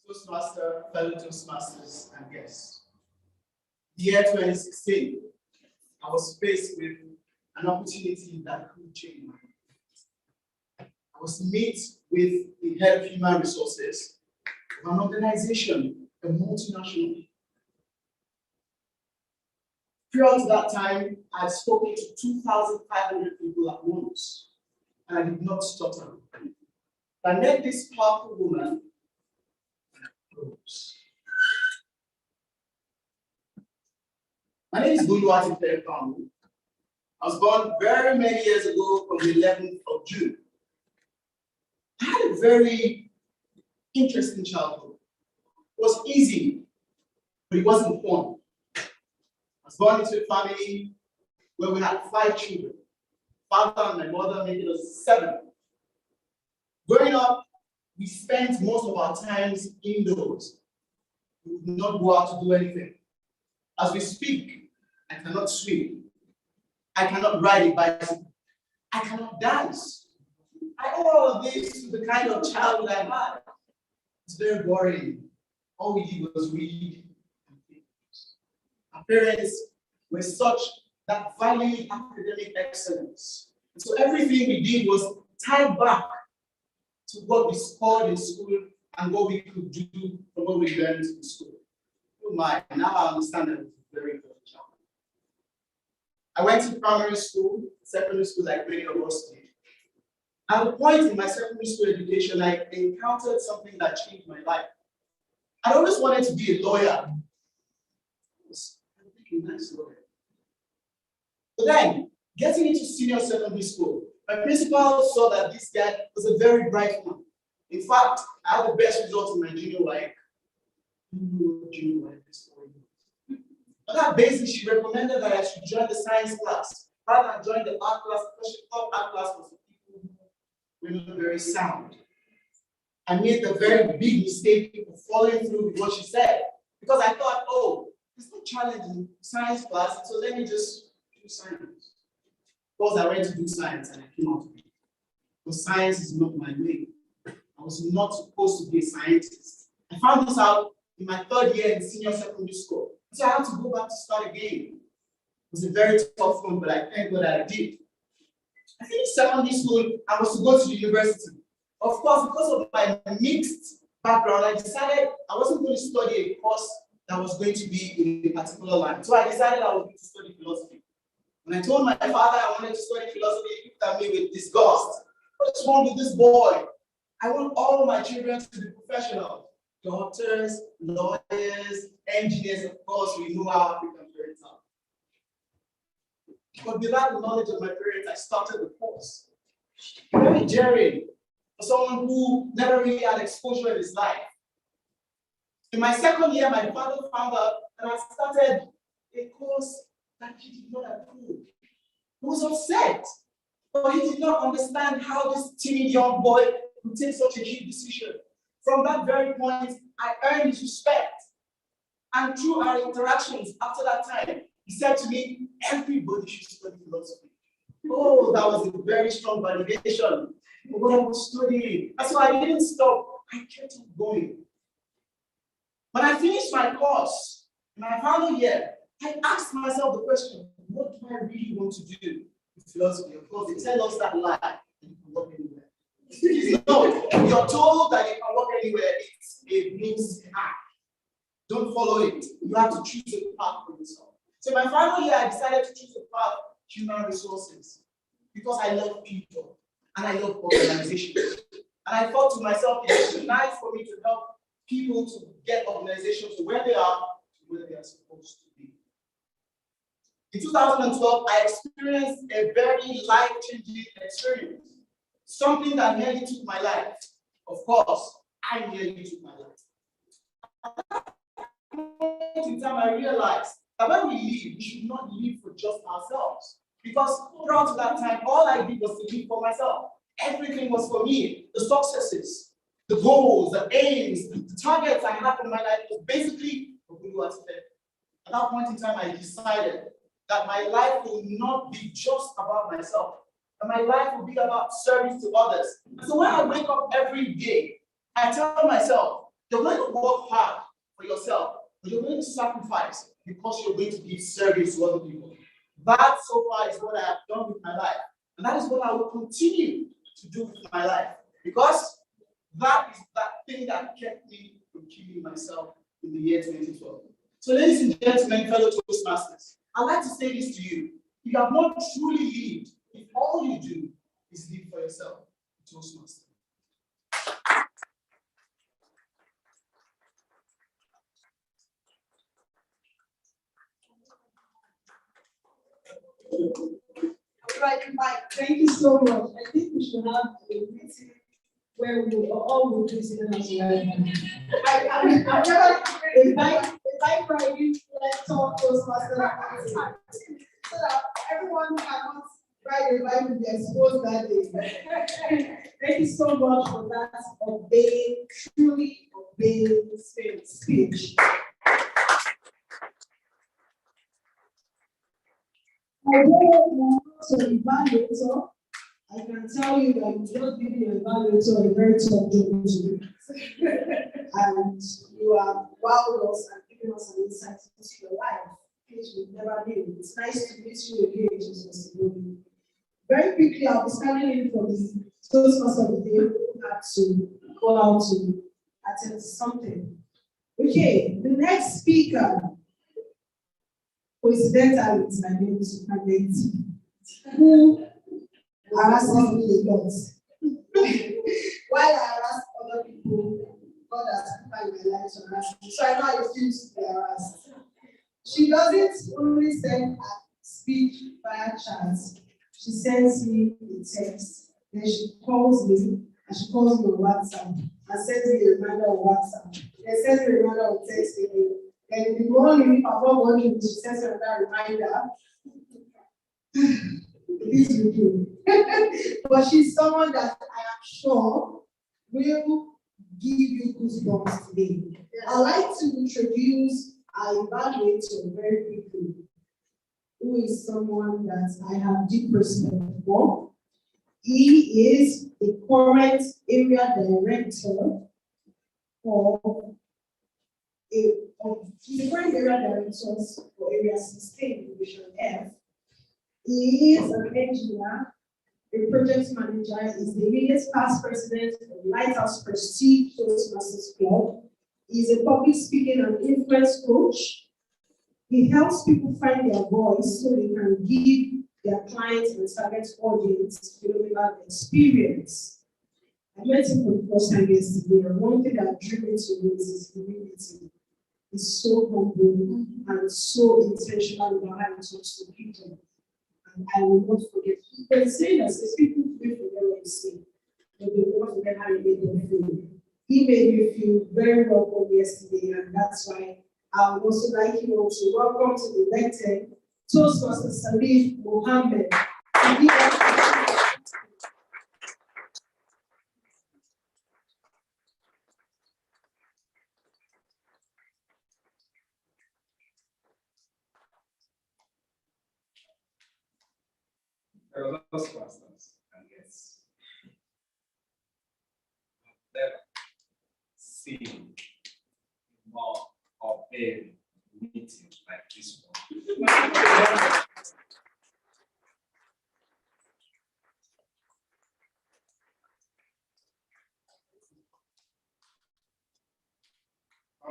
Toastmaster, fellow Toastmasters, and guests. The year 2016, I was faced with an opportunity that could change my life. I was to meet with the head of human resources of an organization, a multinational. Prior to that time, I had spoken to 2,500 people at once, and I did not stutter. I met this powerful woman. My name is Godwin Udu. I was born very many years ago on the 11th of June. I had a very interesting childhood. It was easy, but it wasn't fun. I was born into a family where we had 5 children. Father and my mother making us 7. Growing up, we spent most of our times indoors. We would not go out to do anything. As we speak, I cannot swim. I cannot ride a bicycle. I cannot dance. I owe all of this to the kind of childhood I had. It's very boring. All we did was read and think. Our parents were such that valued academic excellence. And so everything we did was tied back to what we scored in school and what we could do from what we learned in school. Oh my, now I understand that it was a very good job. I went to primary school, secondary school, like many of us did. At a point in my secondary school education, I encountered something that changed my life. I always wanted to be a lawyer. I was thinking, nice lawyer. But then, getting into senior secondary school, my principal saw that this guy was a very bright one. In fact, I had the best results in my junior YEC. Junior YEC is 4 years. On that basis, she recommended that I should join the science class rather than join the art class because she thought art class was for people who were not very sound. I made the very big mistake of following through with what she said because I thought, oh, there's no challenge in science class, so let me just do science. Because I went to do science and I came out of it. Because science is not my way. I was not supposed to be a scientist. I found this out in my 3rd year in senior secondary school. So I had to go back to start again. It was a very tough one, but I thank God that I did. I finished secondary school and was to go to the university. Of course, because of my mixed background, I decided I wasn't going to study a course that was going to be in a particular line. So I decided I was going to study philosophy. When I told my father I wanted to study philosophy, he looked at me with disgust. What's wrong with this boy? I want all my children to be professionals. Doctors, lawyers, engineers, of course, we know how African parents are. But without the knowledge of my parents, I started the course. Very daring for someone who never really had exposure in his life. In my 2nd year, my father found out that I started a course that he did not approve. He was upset, but he did not understand how this timid young boy would take such a huge decision. From that very point, I earned his respect. And through our interactions after that time, he said to me, everybody should study philosophy. Oh, that was a very strong validation of what I was studying. That's why I didn't stop. I kept on going. When I finished my course, in my final year, I asked myself the question, what do I really want to do with philosophy? Of course, they tell us that lie, you can work anywhere. No, you're told that you can work anywhere, it's a means act. Don't follow it. You have to choose a path for yourself. So in my final year, I decided to choose the path human resources because I love people and I love organizations. And I thought to myself, it's nice for me to help people to get organizations to where they are to where they are supposed to be. In 2012, I experienced a very life-changing experience. Something that nearly took my life. Of course, I nearly took my life. At that point in time, I realized that when we live, we should not live for just ourselves. Because throughout that time, all I did was to live for myself. Everything was for me. The successes, the goals, the aims, the targets I had in my life was basically for Guru At that point in time, I decided that my life will not be just about myself. And my life will be about service to others. And so when I wake up every day, I tell myself, you're going to work hard for yourself, but you're going to sacrifice because you're going to give service to other people. That so far is what I have done with my life. And that is what I will continue to do with my life. Because that is that thing that kept me from killing myself in the year 2012. So ladies and gentlemen, fellow Toastmasters, I'd like to say this to you. If you have not truly lived, if all you do is live for yourself, Toastmaster. Right, Mike, thank you so much. I think we should have a meeting where we will all will do together. I'm never invite Friday, let's talk Toastmasters so that everyone cannot write a Bible to be exposed that day. Thank you so much for that obeying, truly obeying speech. I can tell you that you just give your evaluator a very tough job to do. and you have wowed us and given us an insight into your life, which we've never been. It's nice to meet you again, Jesus. Very quickly, I'll be standing in for the Toastmasters of the day who had to go out to attend something. Okay, the next speaker, coincidentally, is my name is Supernet, who harasses me a lot. While I harass other people, God has prepared my life to harass me, so I know I refuse to be harassed. She doesn't only send a speech via chat, she sends me a text, then she calls me, and she calls me on WhatsApp, and sends me a reminder on WhatsApp, then sends me a reminder on text again. Then in the morning, if I'm not working, she sends me another reminder. Please do. But she's someone that I am sure will give you goosebumps today. I'd like to introduce our evaluator very quickly, who is someone that I have deep respect for. He is the current area director he's the current area director for Area 16, Division F. He is an engineer, a project manager, is the immediate past president of the Lighthouse Prestige Toastmasters Club. He is a public speaking and influence coach. He helps people find their voice so they can give their clients and target audience phenomenal experience. I met him for the first time yesterday, and one thing that drew me to him is his humility. He's so humble and so intentional about how he talks to people. And I will not forget. There's a saying that says people will forget what you say, but they will not forget how you made them feel. He made me feel very welcome yesterday, and that's why I would also like you all to welcome to the elected Toastmaster Salif Mohammed. Toastmasters and guests. Never seen more of a meeting like this one.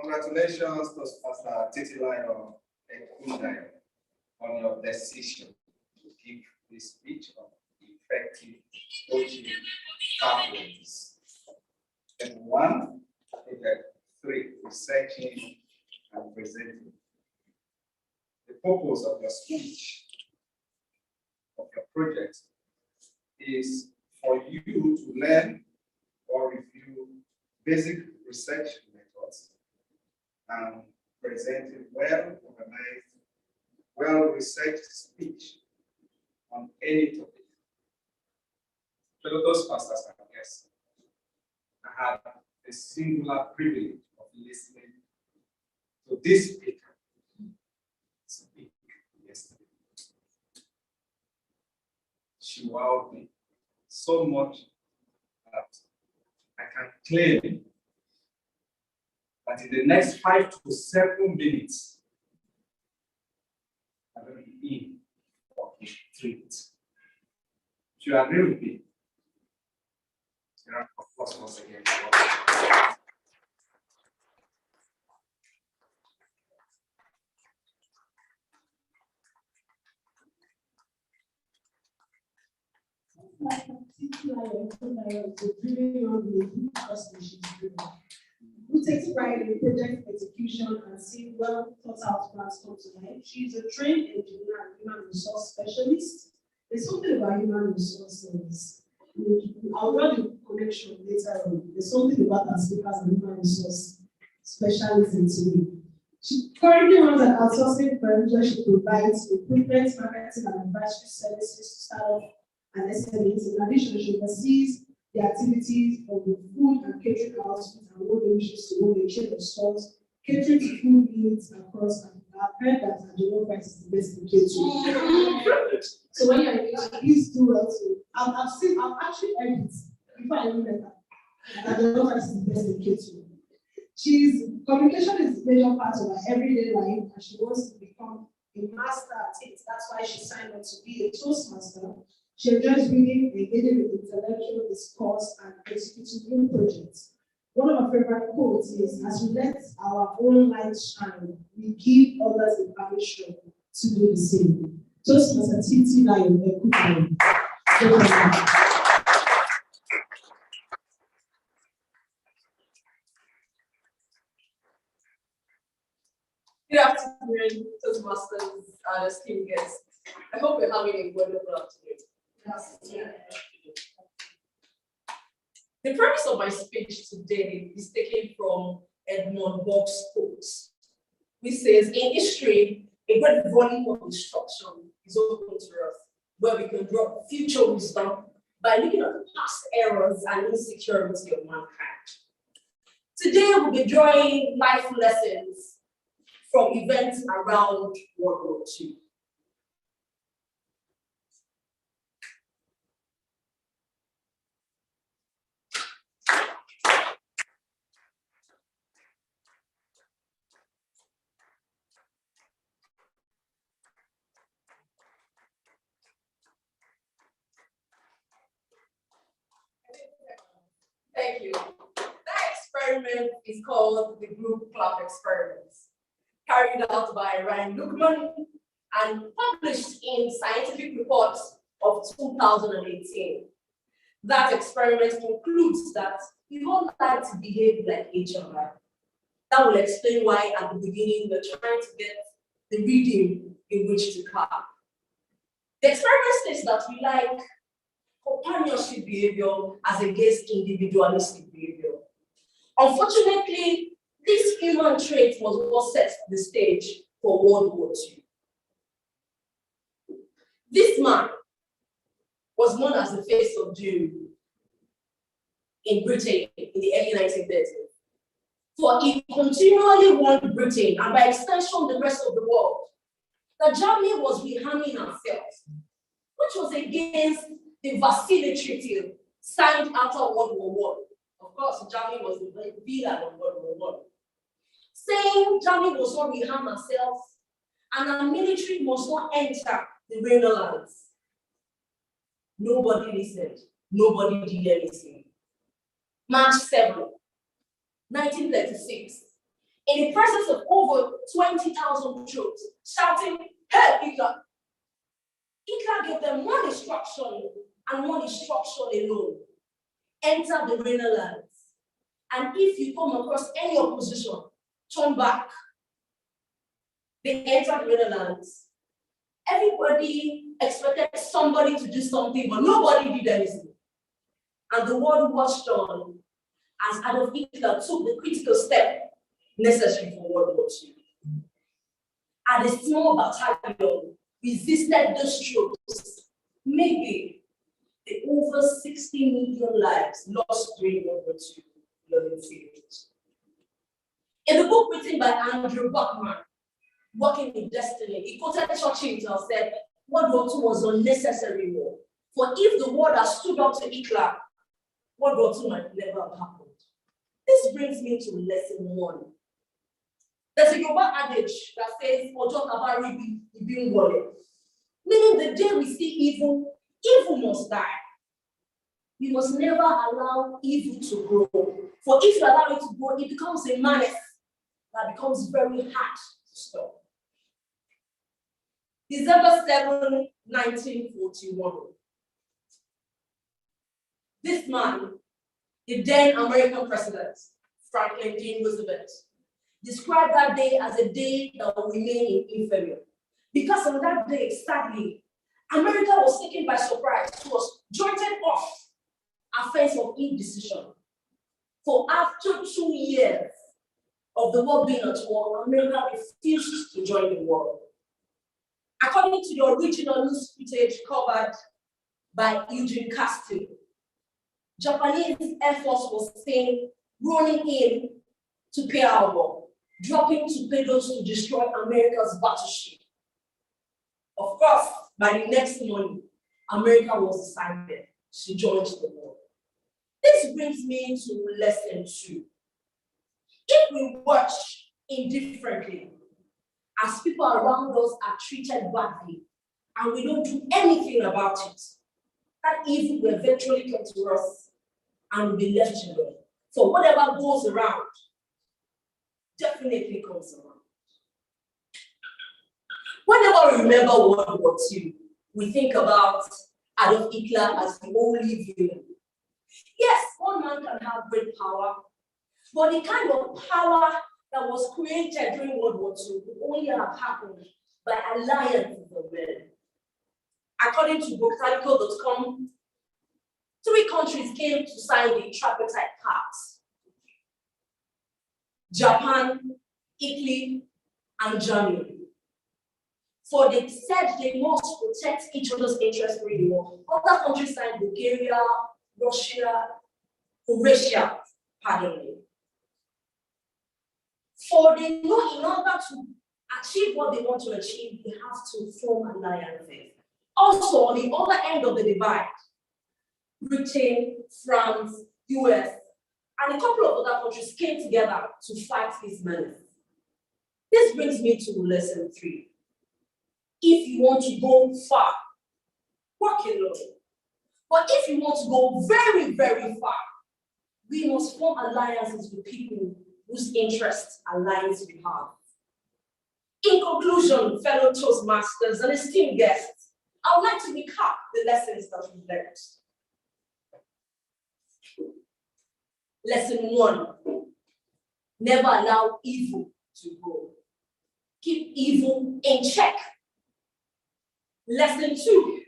Congratulations, Toastmaster Titilayo Ekundayo, on your decision to give this speech on effective coaching pathways. And 1, project 3, researching and presenting. The purpose of your speech, of your project, is for you to learn or review basic research methods and present a well-organized, well-researched speech on any topic. Fellow Toastmasters and guests, I had the singular privilege of listening to this speaker speak yesterday. She wowed me so much that I can claim that in the next 5 to 7 minutes, I'm going to be in for a treat. Do you agree with me? Of course, once again. Who takes pride in project execution and seeing well thought out plans come to life. She's a trained engineer and human resource specialist. There's something about human resources. I'll draw the connection later on. There's something about our speakers and human resource specialism to me. She currently runs an outsourcing firm where she provides recruitment, marketing, and advisory services to startups and SMEs. In addition, she oversees the activities of the food and catering outfit and what they wish to know the chain of stores, catering to food needs across. I've heard that Ajolo Rice is the best in catering. So when you're in English, please do well too. I've actually heard it before I knew that Ajolo Rice is the best in catering. Communication is a major part of her everyday life, and she wants to become a master at it. That's why she signed up to be a Toastmaster. She enjoys reading, engaging with intellectual discourse, and executing new projects. One of my favorite quotes is, as we let our own light shine, we give others the permission to do the same. Toastmaster Titi Lion, Good afternoon, Toastmasters and esteemed guests. I hope you're having a wonderful afternoon. Yes. The premise of my speech today is taken from Edmund Burke's quotes, which says, in history, a great volume of instruction is open to us, where we can draw future wisdom by looking at the past errors and insecurity of mankind. Today, we'll be drawing life lessons from events around World War II. Thank you. That experiment is called the group clap experiment, carried out by Ryan Luckman and published in Scientific Reports of 2018. That experiment concludes that we all like to behave like each other. That will explain why at the beginning we're trying to get the reading in which to clap. The experiment states that we like companionship behavior as against individualistic behavior. Unfortunately, this human trait was what sets the stage for World War II. This man was known as the face of doom in Britain in the early 1930s. For he continually warned Britain, and by extension the rest of the world, that Germany was rearming herself, which was against the Versailles Treaty signed after World War I. Of course, Germany was the villain of World War I. Saying Germany must not rearm herself and our military must not enter the Rhine lands. Nobody listened. Nobody did anything. March 7, 1936, in the presence of over 20,000 troops shouting, "Hey, Hitler!" Hitler gave them one instruction and one instruction alone: enter the Rhine lands. And if you come across any opposition, turn back. They entered the Rhine lands. Everybody expected somebody to do something, but nobody did anything. And the world watched on as Adolf Hitler took the critical step necessary for World War II. And a small battalion resisted those troops, maybe the over 60 million lives lost during World War II. In the book written by Andrew Buckman, Working in Destiny, he quoted Churchill and said, World War II was unnecessary war. For if the world had stood up to Hitler, World War II might never have happened. This brings me to lesson 1. There's a Yoruba adage that says, Ojo Kabari Ibin Wole, meaning the day we see evil, evil must die. We must never allow evil to grow. For if you allow it to grow, it becomes a menace that becomes very hard to stop. December 7, 1941. This man, the then American president, Franklin D. Roosevelt, described that day as a day that will remain in infamy. Because on that day, sadly, America was taken by surprise. It was jolted off a fence of indecision. For after 2 years of the world being at war, America refused to join the war. According to the original news footage covered by Eugene Castillo, Japanese Air Force was seen running in to Pearl Harbor, dropping torpedoes to destroy America's battleship. Of course, by the next morning, America was decided to join the war. This brings me to lesson 2. If if we watch indifferently as people around us are treated badly and we don't do anything about it, that evil will eventually come to us and we'll be left alone. So whatever goes around definitely comes around. Whenever we remember World War II, we think about Adolf Hitler as the only villain. Yes, one man can have great power, but the kind of power that was created during World War II would only have happened by alliances of men. According to Botanical.com, 3 countries came to sign the Tripartite Pact: Japan, Italy, and Germany. For they said they must protect each other's interests really well. Other countries signed Bulgaria, Russia, Croatia, pardon me. For they know in order to achieve what they want to achieve, they have to form alliances. Also, on the other end of the divide, Britain, France, US, and a couple of other countries came together to fight this menace. This brings me to lesson 3. If you want to go far, walk alone. But if you want to go very, very far, we must form alliances with people whose interests align with ours. In conclusion, fellow Toastmasters and esteemed guests, I would like to recap the lessons that we've learned. Lesson 1, never allow evil to grow. Keep evil in check. Lesson 2,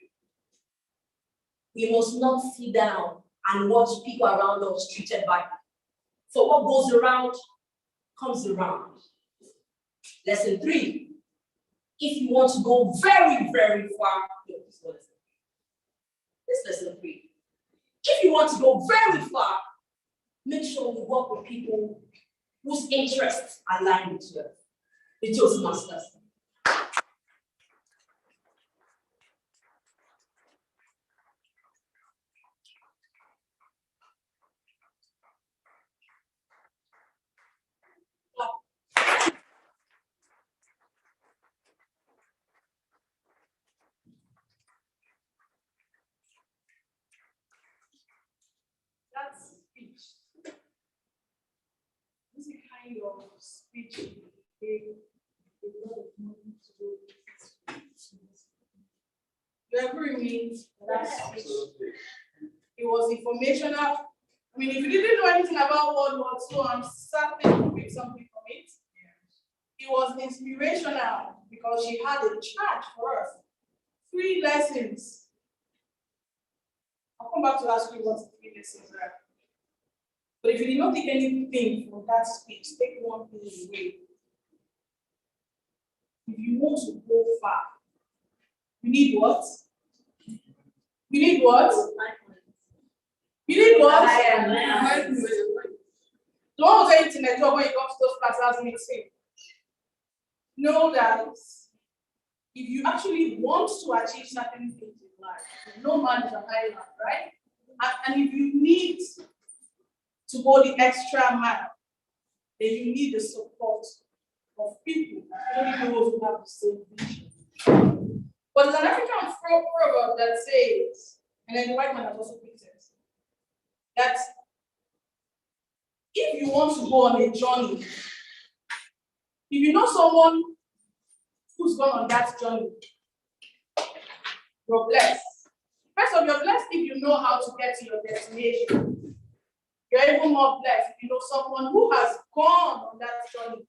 we must not sit down and watch people around us treated badly. For what goes around comes around. Lesson 3, if you want to go very, very far, this lesson 3. If you want to go very far, make sure you work with people whose interests align with yours. The Toastmasters. That speech, this is kind of speech gave a lot of money to do with this. You agree with me? That speech. It was informational. I mean, if you didn't know anything about World War II, I'm certain you pick something from it. It was inspirational because she had a charge for us. 3 lessons. I'll come back to ask you what the 3 lessons are. But if you did not take anything from that speech, take one thing away. If you want to go far, you need what? You need what? You need what? Don't say it in a job when you come to those classes meeting. Know that if you actually want to achieve certain things in life, no man is an island, right? And if you need to go the extra mile, then you need the support of people, only those who have the same vision. But there's an African proverb that says, and then the white man has also picked it, that if you want to go on a journey, if you know someone who's gone on that journey, you're blessed. First of all, you're blessed if you know how to get to your destination. You're even more blessed if you know someone who has gone on that journey.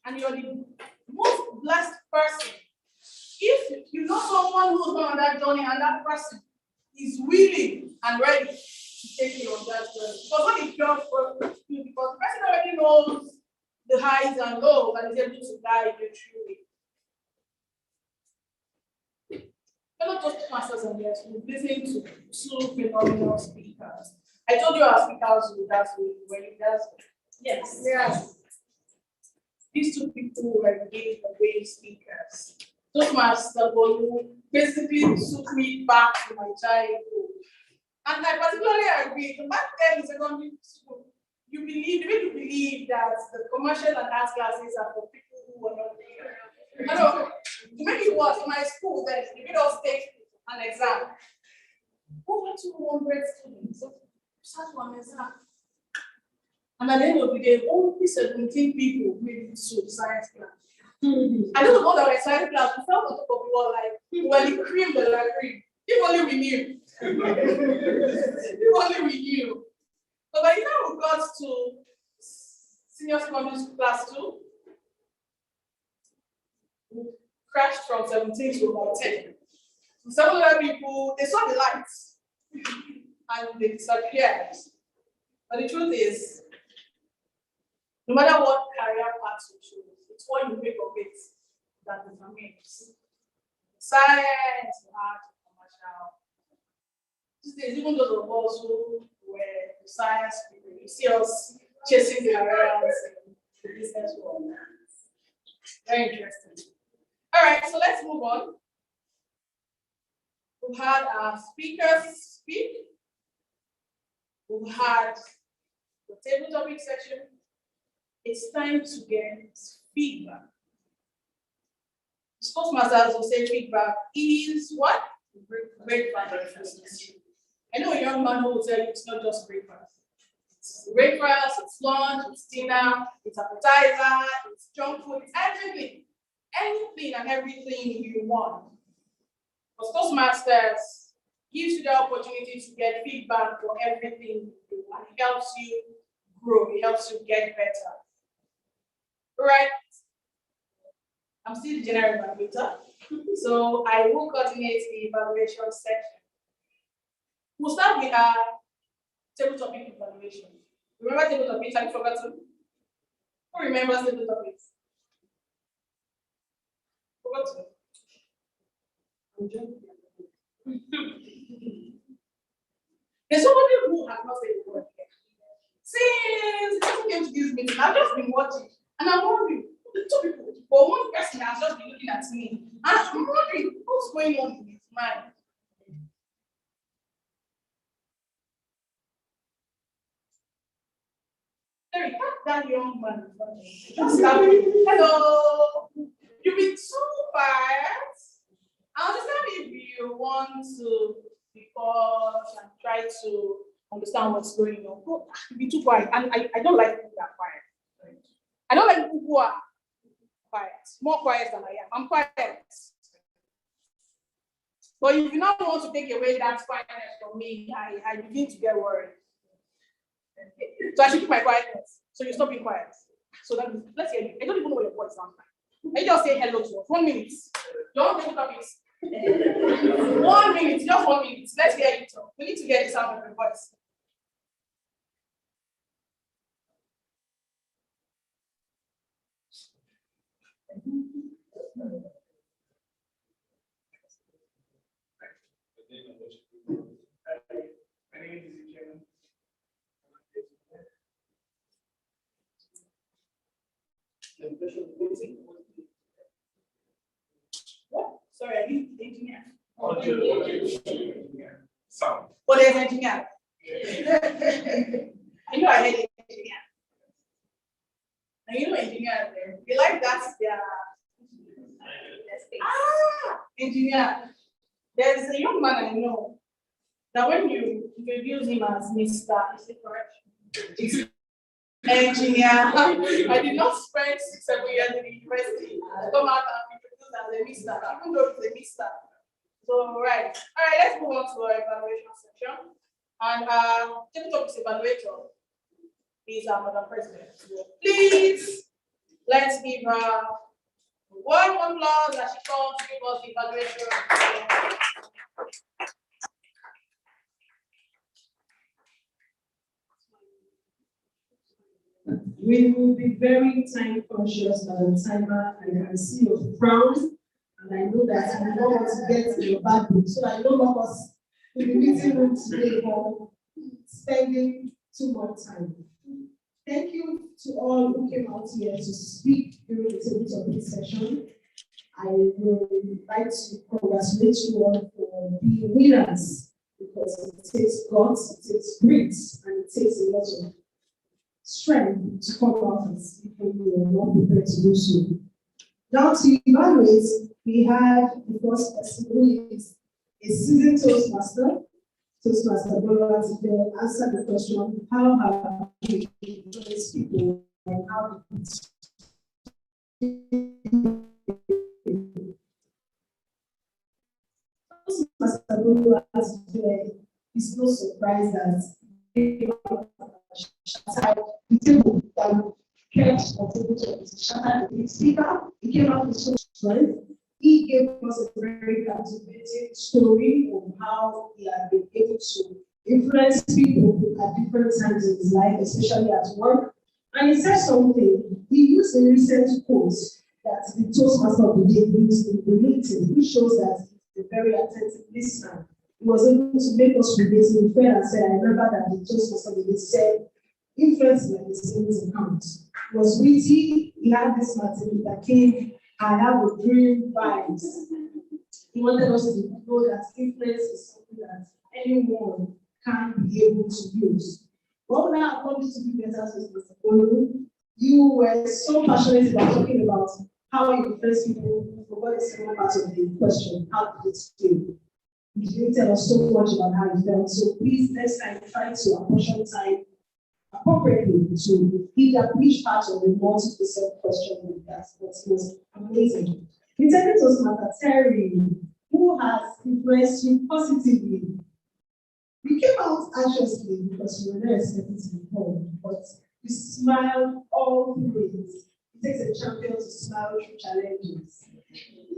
And you're the most blessed person if you know someone who's gone on that journey and that person is willing and ready to take you on that journey. Because when it's just for you, because the person already knows the highs and lows and is able to guide you through it. Fellow Toastmasters and guests, we've listened to 2 phenomenal speakers. I told you our speakers would that were leaders. Yes. Yes. These 2 people were engaged and great speakers. Toastmaster Bolu basically took me back to my childhood. And I particularly agree. Back then in secondary school, you believe that the commercial and arts classes are for people who are not there. I know, to make it worse, in my school, then they made us take an exam. Over 200 students sat for an exam. And at the end of the day, only 17 people made it to science class. I don't know that in science class, we felt on top of the world like, well, the cream, the cream. If only we knew. If only we knew. But by the time we got to senior secondary school class 2, we crashed from 17 to about 10. So some other people, they saw the lights and they disappeared. But the truth is, no matter what career path you choose, it's what you make of it that determines science, art, commercial. These days, even those of us who were science people, you see us chasing careers in the business world. Very interesting. All right, so let's move on. We've had our speakers speak. We've had the table topic section. It's time to get feedback. Toastmasters will say feedback is what? Breakfast. I know a young man who will tell you it's not just breakfast. It's breakfast, it's lunch, it's dinner, it's appetizer, it's junk food, it's everything. Anything and everything you want. Because Toastmasters gives you the opportunity to get feedback for everything you do, and it helps you grow, it helps you get better. Right? I'm still the general evaluator, so I will coordinate the evaluation section. We'll start with our table topic evaluation. Remember table topics? Have you forgotten? Who remembers table topics? Forgotten? There's somebody who has not said the word yet. Since I came to this meeting, I've just been watching, and I'm wondering, the two people, but one person has just been looking at me, and I'm wondering what's going on in his mind. Terry, that young man in front of you. Just hello. You've been so quiet. I understand if you want to be cautious and try to understand what's going on. But be too quiet. And I don't like people that are quiet. I don't like people who are quiet, more quiet than I am. I'm quiet. But if you now want to take away that quietness from me, I begin to get worried. So I should keep my quietness. So you stop being quiet. So that means, let's hear you. I don't even know what your voice sounds like. I just say hello to us. 1 minute. Don't take topics. 1 minute, just 1 minute. Let's hear you talk. We need to get the sound of your voice. My name is Jim. What? Sorry, I didn't engineer. Sound. What is engineer? I know I hate engineer. And you know engineer, they like that's their engineer. There's a young man I know that when you introduce him as Mr. Is it correct? Engineer. I did not spend 6-7 years in the university to come out and be introduced as a Mr. Even though it's a Mr. So right. All right, let's move on to our evaluation section. And table topics evaluator is our Madam President. Please, let's give her one applause as she comes to give us the evaluation. We will be very time conscious by the timer. I can see your frown, and I know that you don't want to get to your bad book. So I don't want us in the meeting room today for spending too much time. Thank you to all who came out here to speak during the table topic session. I would like to congratulate you all for being winners, because it takes guts, it takes grit, and it takes a lot of strength to come out as people who are not prepared to do so. Now to evaluate, we have the first person who is a seasoned Toastmaster. Toastmaster Godwin Udu answer the question, how have you influenced people and how Toastmaster Godwin Udu is no surprise that the table that kept or table to shatter the speaker, he came out with so strength. He gave us a very captivating story of how he had been able to influence people at different times in his life, especially at work. And he said something. He used a recent quote that the Toastmaster of the day used in the meeting, which shows that he's a very attentive listener. He was able to make us relate to the friend and said, I remember that the Toastmaster of the day said, influence like the savings account. He was witty, he had this material that came. I have a dream vibes. He wanted us to know that influence is something that anyone can be able to use. What would I want you to be better with Mr. Olu? You were so passionate about talking about how you influence people. You forgot the second part of the question. How did it feel? You didn't tell us so much about how you felt. So please, next time, try to apportion time appropriately to either which part of the multi-percent question with that. That was amazing. Intelligent Toastmaster Terry, who has influenced you positively. You came out anxiously because you were not expecting to be home, but you smiled all through it. It takes a champion to smile through challenges.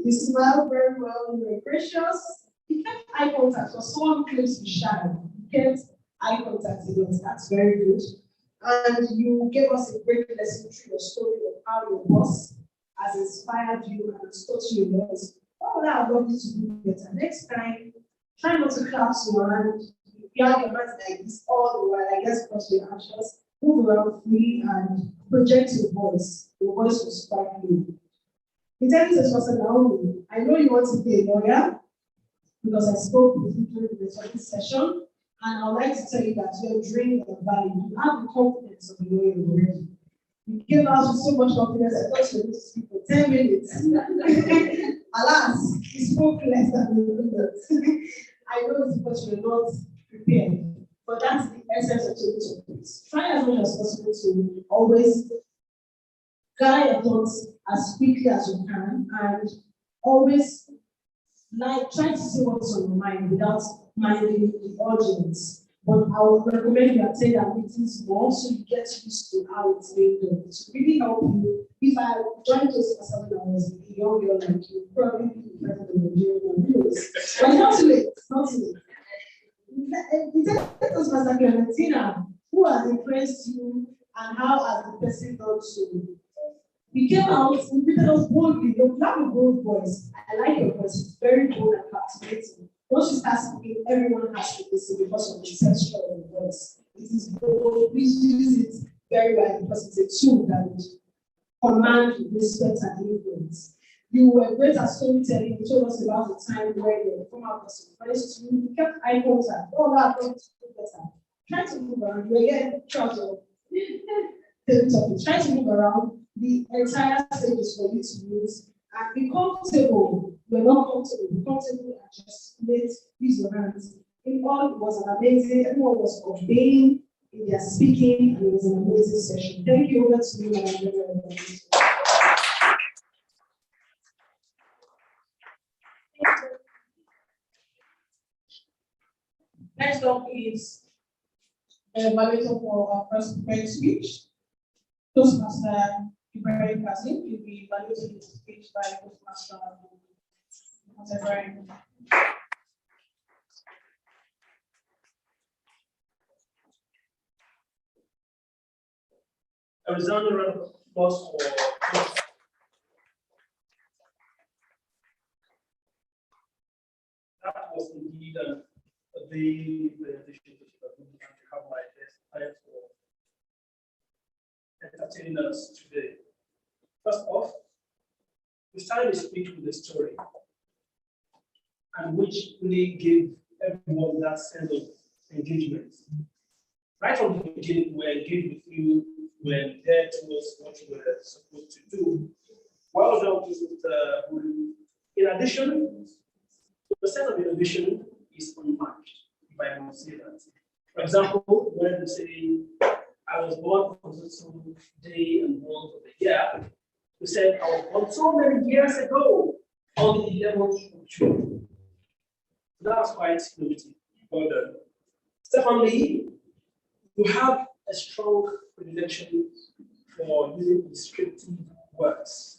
You smiled very well, you were gracious. You kept eye contact for someone who claims to be shy. You kept eye contact with us. That's very good. And you gave us a great lesson through your story of how your boss has inspired you and has taught you a lot. What would I want you to do better? Next time, try not to clasp your hand. If you have your hands like this all the while, I guess because you're anxious, move around freely and project your voice. Your voice will spark you. Intelligent Toastmaster Naomi, I know you want to be a lawyer because I spoke with you during the study session. And I would like to tell you that your dream and value, you have the confidence of the lawyer already. You came out with so much confidence, I thought you were going to speak for 10 minutes. Alas, you spoke less than you minutes. I know it's because you're not prepared, but that's the essence of table topics. Try as much as possible to always gather your thoughts as quickly as you can and always try to see what's on your mind without minding the audience. But I would recommend you attend our meetings more so you get used to how it's being done. To really help you, if I joined Toastmasters when I was a young girl like you, probably be better than Nigerian videos. But it's not too late, it's not too late. Toastmaster Clementina, who has influenced you and how has the person done so? You came out, you treated us boldly. You have a bold voice. I like your voice. It's very bold and captivating. Once you start speaking, everyone has to listen because of the texture of the voice. It is bold. Please use it very well because it's a tool that would command respect and influence. You were great at storytelling. You told us about the time where your former person praised you. You kept eye contact. Oh, that going to do better. Try to move around. You again, try to try to move around. The entire stage is for you to use and be comfortable. You're not comfortable, be comfortable and just use your hands. In all, it was an amazing, everyone was obeying in their speaking, and it was an amazing session. Thank you over to you, and Next up is the evaluator for our first prepared speech. Toastmaster Ibrahim Kasim will be evaluating the speech by Toastmaster Ibrahim. A resounding round of applause for that was indeed a very presentation to have my best time for entertaining us today. First off, we started the speech with a story, and which really gave everyone that sense of engagement. Right from the beginning, we engaged with you were there towards what you were supposed to do. Well done to Mr. Udu. In addition, the sense of innovation is unmatched, if I must say that. For example, when you say, I was born on some day and month of the year, you said, I was born so many years ago on the 11th of June. That's quite innovative. Well done. Secondly, you have a strong predilection for using descriptive words.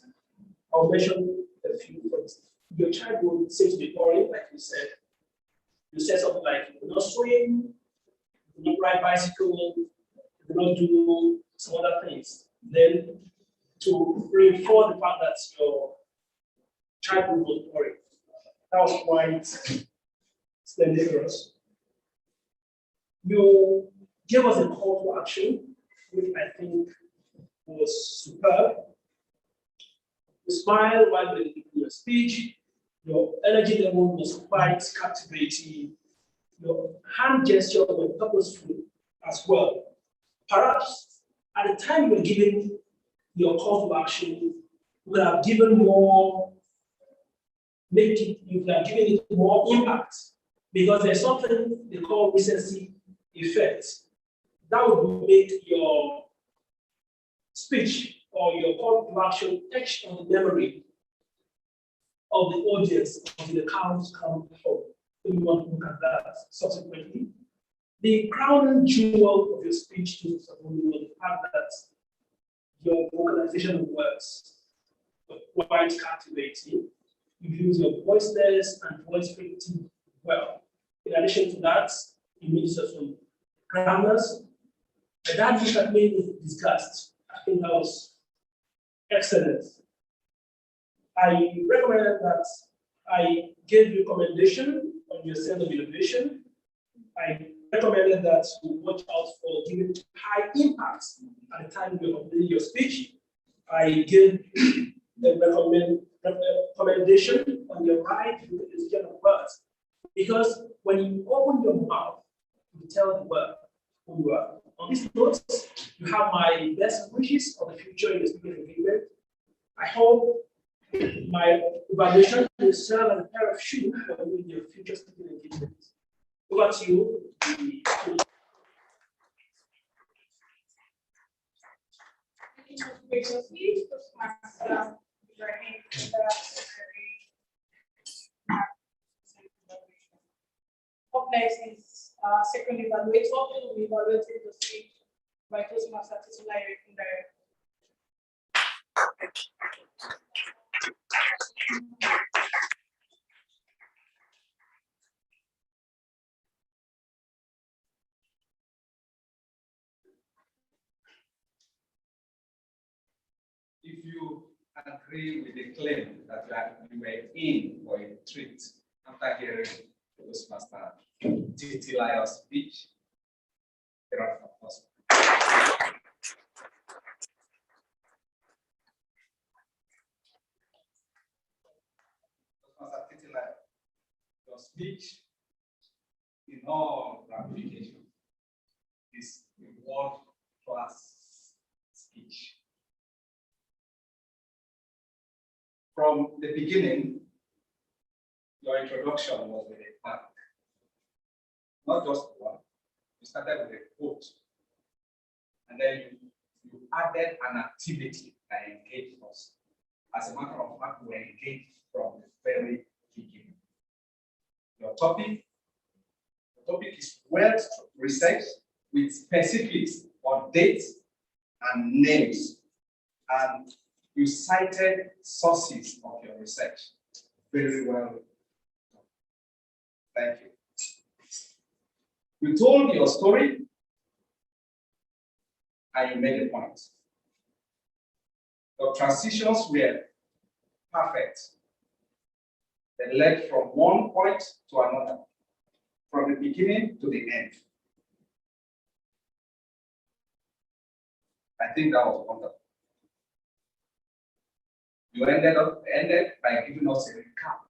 I'll mention a few things. Your child will seem to be boring, like you said. You said something like, you do not swim, you do not ride bicycle, you do not do some other things. Then to reinforce the fact that your child was boring. That was quite splendid. You gave us a call to action, which I think was superb. You smiled while you were giving your speech. Your energy level was quite captivating. Your hand gesture were purposeful as well. Perhaps at the time you were giving your call to action, you would have given more, you would have given it more impact, because there's something they call recency effect. That would make your speech or your call to action etched on the memory of the audience until the cows come home. If you want to look at that subsequently. The crowning jewel of your speech to the fact that your vocalization of words was quite captivating. You use your voiceless and voice predicting well. In addition to that, you use some grammars. And that which had made me disgust. I think that was excellent. I recommend that I gave you recommendation on your sense of innovation. I recommended that you watch out for giving high impacts at the time you're completing your speech. I gave a recommendation on your right utilization of words. Because when you open your mouth, you tell the world who you are. On this note, you have my best wishes for the future in the speaking engagement. I hope my evaluation will serve as a pair of shoes for you in your future speaking engagement. Over to you. Up next is second evaluator who will be evaluating the speech by Toastmaster titular Director. If you agree with the claim that you were in for a treat after hearing the Toastmaster titular speech, get out of us. Toastmaster titular, your speech in all ramifications is a world-class speech. From the beginning, your introduction was with a fact. Not just one. You started with a quote. And then you added an activity that engaged us. As a matter of fact, we were engaged from the very beginning. Your topic is well researched with specifics on dates and names. And you cited sources of your research very well. Thank you. You told your story and you made a point. Your transitions were perfect. They led from one point to another, from the beginning to the end. I think that was wonderful. You ended by giving us a recap.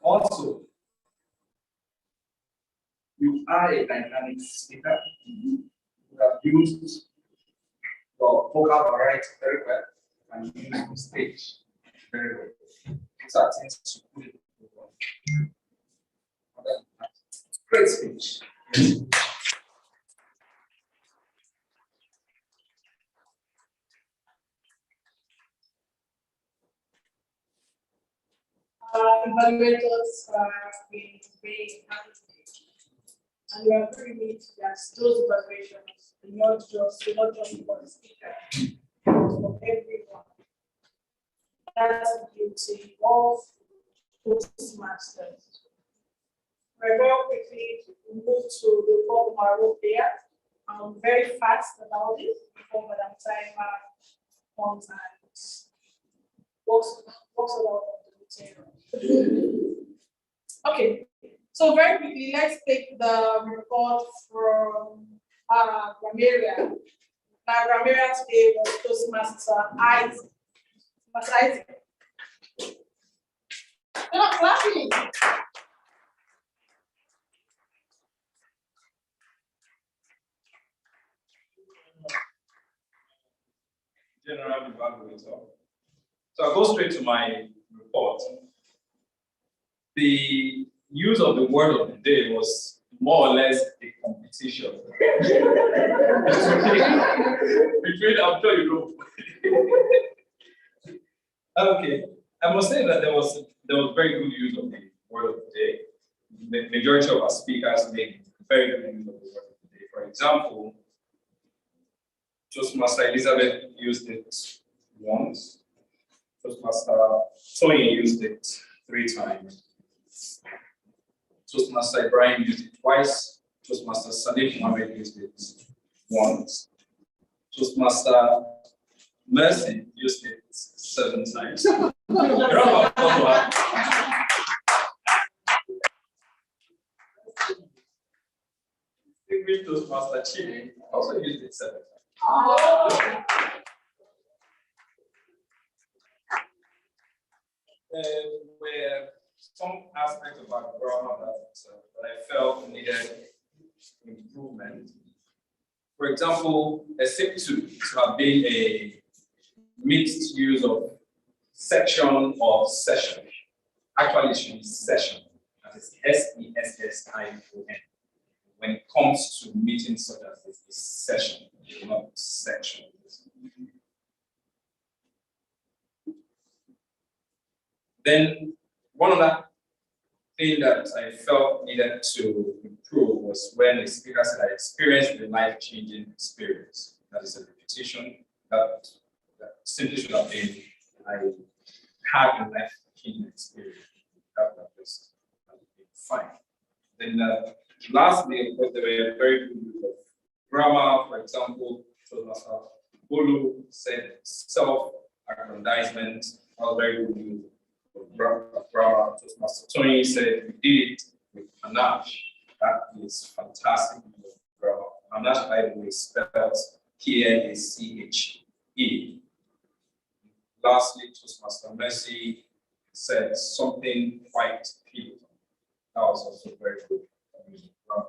Also, you are a dynamic speaker. You have used your vocal variety very well and you use the stage very well. These are things to put in the work. Great speech. Evaluators have been very happy, and we are very neat that those evaluations are not just for the speaker, but for everyone. That's the beauty of Toastmasters. We're very quickly move to the VPPRO there. I'm very fast about it before Madam Timer comes and walks about the material. Okay, so very quickly, let's take the report from Gramaria. Now, Gramaria today was Toastmaster Isaac. Master Isaac. You're not clapping. General evaluator. So I'll go straight to my report. The use of the word of the day was more or less a competition. Between, I'm sure you know. Okay, I must say that there was very good use of the word of the day. The majority of our speakers made very good use of the word of the day. For example, Toastmaster Elizabeth used it once. Toastmaster Tony used it 3 times. Toastmaster Ibrahim used it twice. Toastmaster Sadiq Mohammed used it once. Toastmaster Mercy used it 7 times. Toastmaster Chidi also used it 7 times. Where some aspects of our grammar that I felt needed improvement. For example, to have been a mixed use of section or session. Actually, it should be session. That is SESSION. When it comes to meetings such as this, it's session, not section. Then one other thing that I felt needed to improve was when the speaker said I experienced a life-changing experience. That is a repetition that simply should have been I had a life-changing experience. That was fine. Then lastly, of course, there were very good use of grammar. For example, Toastmaster Bolu said self-aggrandizement. That was very good use of grammar. Toastmaster Tony said we did it with panache. That is fantastic use of grammar. Panache, by the way, spells P-N-A-C-H-E. Lastly, Toastmaster Mercy said something quite pivotal. That was also very good.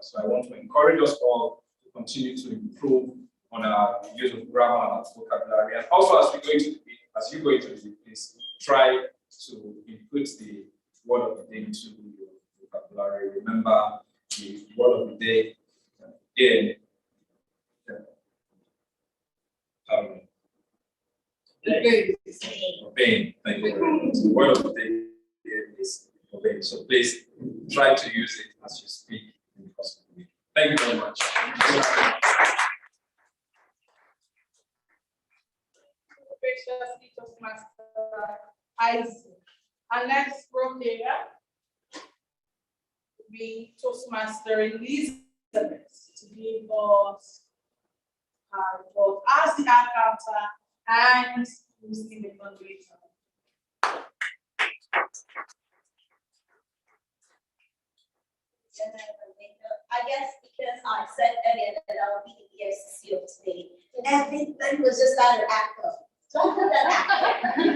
So I want to encourage us all to continue to improve on our use of grammar and vocabulary. And also, as you go into the please try to input the word of the day into your vocabulary. Remember the word of the day again. Obeying. Thank you very much. The word of the day is obeying. So please try to use it as you speak in the course of the week. Thank you very much. Gracious Toastmaster Isaac. Our next speaker will be Toastmaster Elizabeth to give us her report as the accountant and hosting the moderator. I guess because I said earlier that I would be the EFCC of today, everything was just out of act up. Don't put that out there.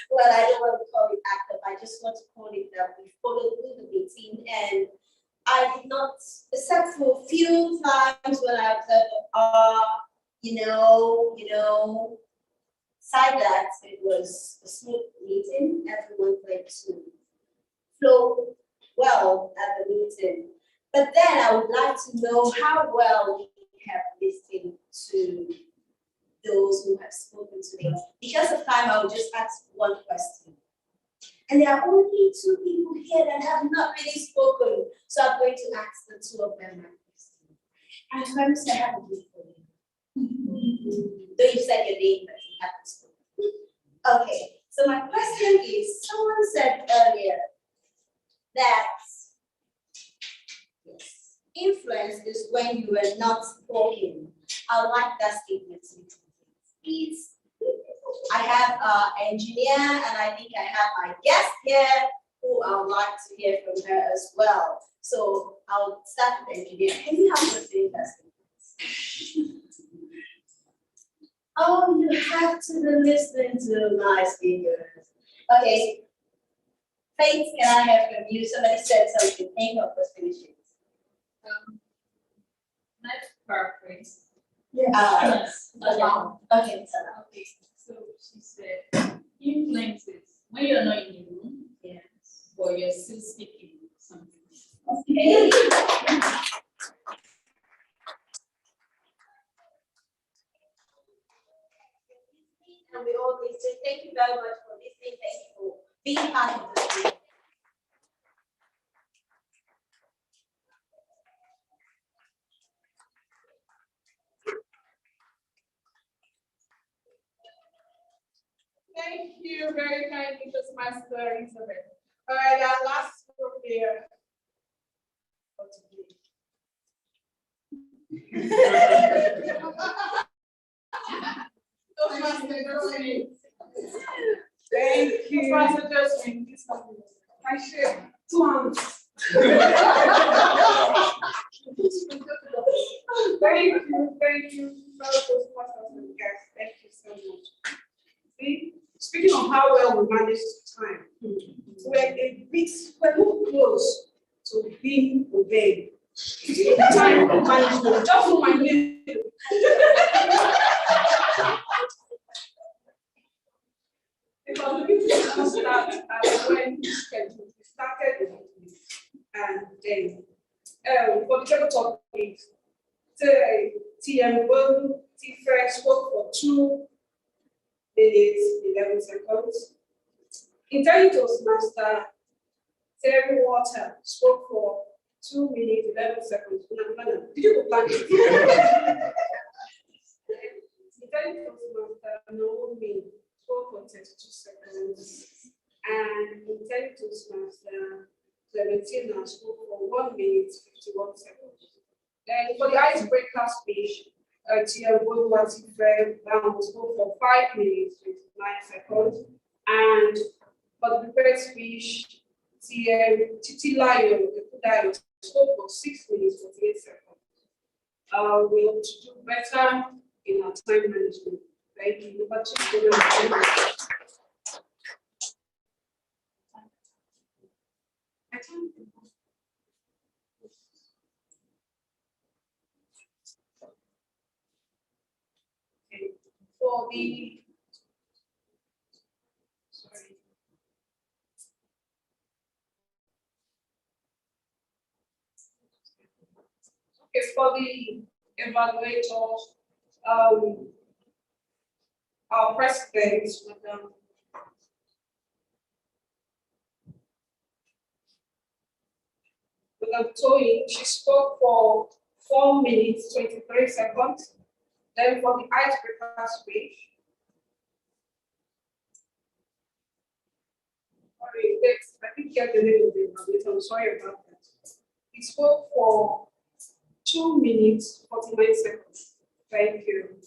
Well, I don't want to call it act up. I just want to call it that we followed through the meeting, and I did not, except for a few times when I observed, aside that it was a smooth meeting. Everyone went to flow well at the meeting. But then I would like to know how well we have listened to those who have spoken today. Because of time, I will just ask one question. And there are only two people here that have not really spoken. So I'm going to ask the two of them my question. And first, I have a gift for you. Though you said your name, but you haven't spoken. Okay, so my question is, someone said earlier that influence is when you are not spoken. I like that statement. Please. I have an engineer, and I think I have my guest here who I would like to hear from her as well. So I'll start with the engineer. Can you help us doing that statement? Oh, you have to be listening to my speakers. Okay. Faith, can I have from you? Somebody said something. Can you help us finish it? Let's paraphrase. Yes. Okay. Okay, so she said, influences when you're not in the room, Yes. or you're still speaking something. Okay. And we all listen. Thank you very much for listening. Thank you for being part of this group. Thank you very kindly, Toastmaster Elizabeth. All right, our last group here. Toastmaster Josephine. Thank you. Toastmaster Josephine, please come here. I share 2 hands. Thank you, fellow Toastmasters and guests. Thank you so much. See, speaking of how well we manage time, we're not close to being obeyed. Time management, just for my name. Because we need to start when we started, and then for the table topic, the TM will first spoke for 2 minutes, 11 seconds. Intelligent Toastmaster Terry Water spoke for 2 minutes, 11 seconds. Did you plan it? Intelligent Toastmaster Naomi spoke for 32 seconds. And Intelligent Toastmaster Clementina spoke for 1 minute, 51 seconds. Then for the icebreaker speech, Tia Godwin Udu spoke for 5 minutes, 29 seconds. And for the prepared speech, Titi Lion spoke for 6 minutes, 48 seconds. We hope to do better in our time management. Thank you. For the for the evaluators, our president, Madam Toyin, she spoke for 4 minutes, 23 seconds. Then for the icebreaker speech, I think you have the name of the evaluator, I'm sorry about that. He spoke for 2 minutes, 49 seconds. Thank you.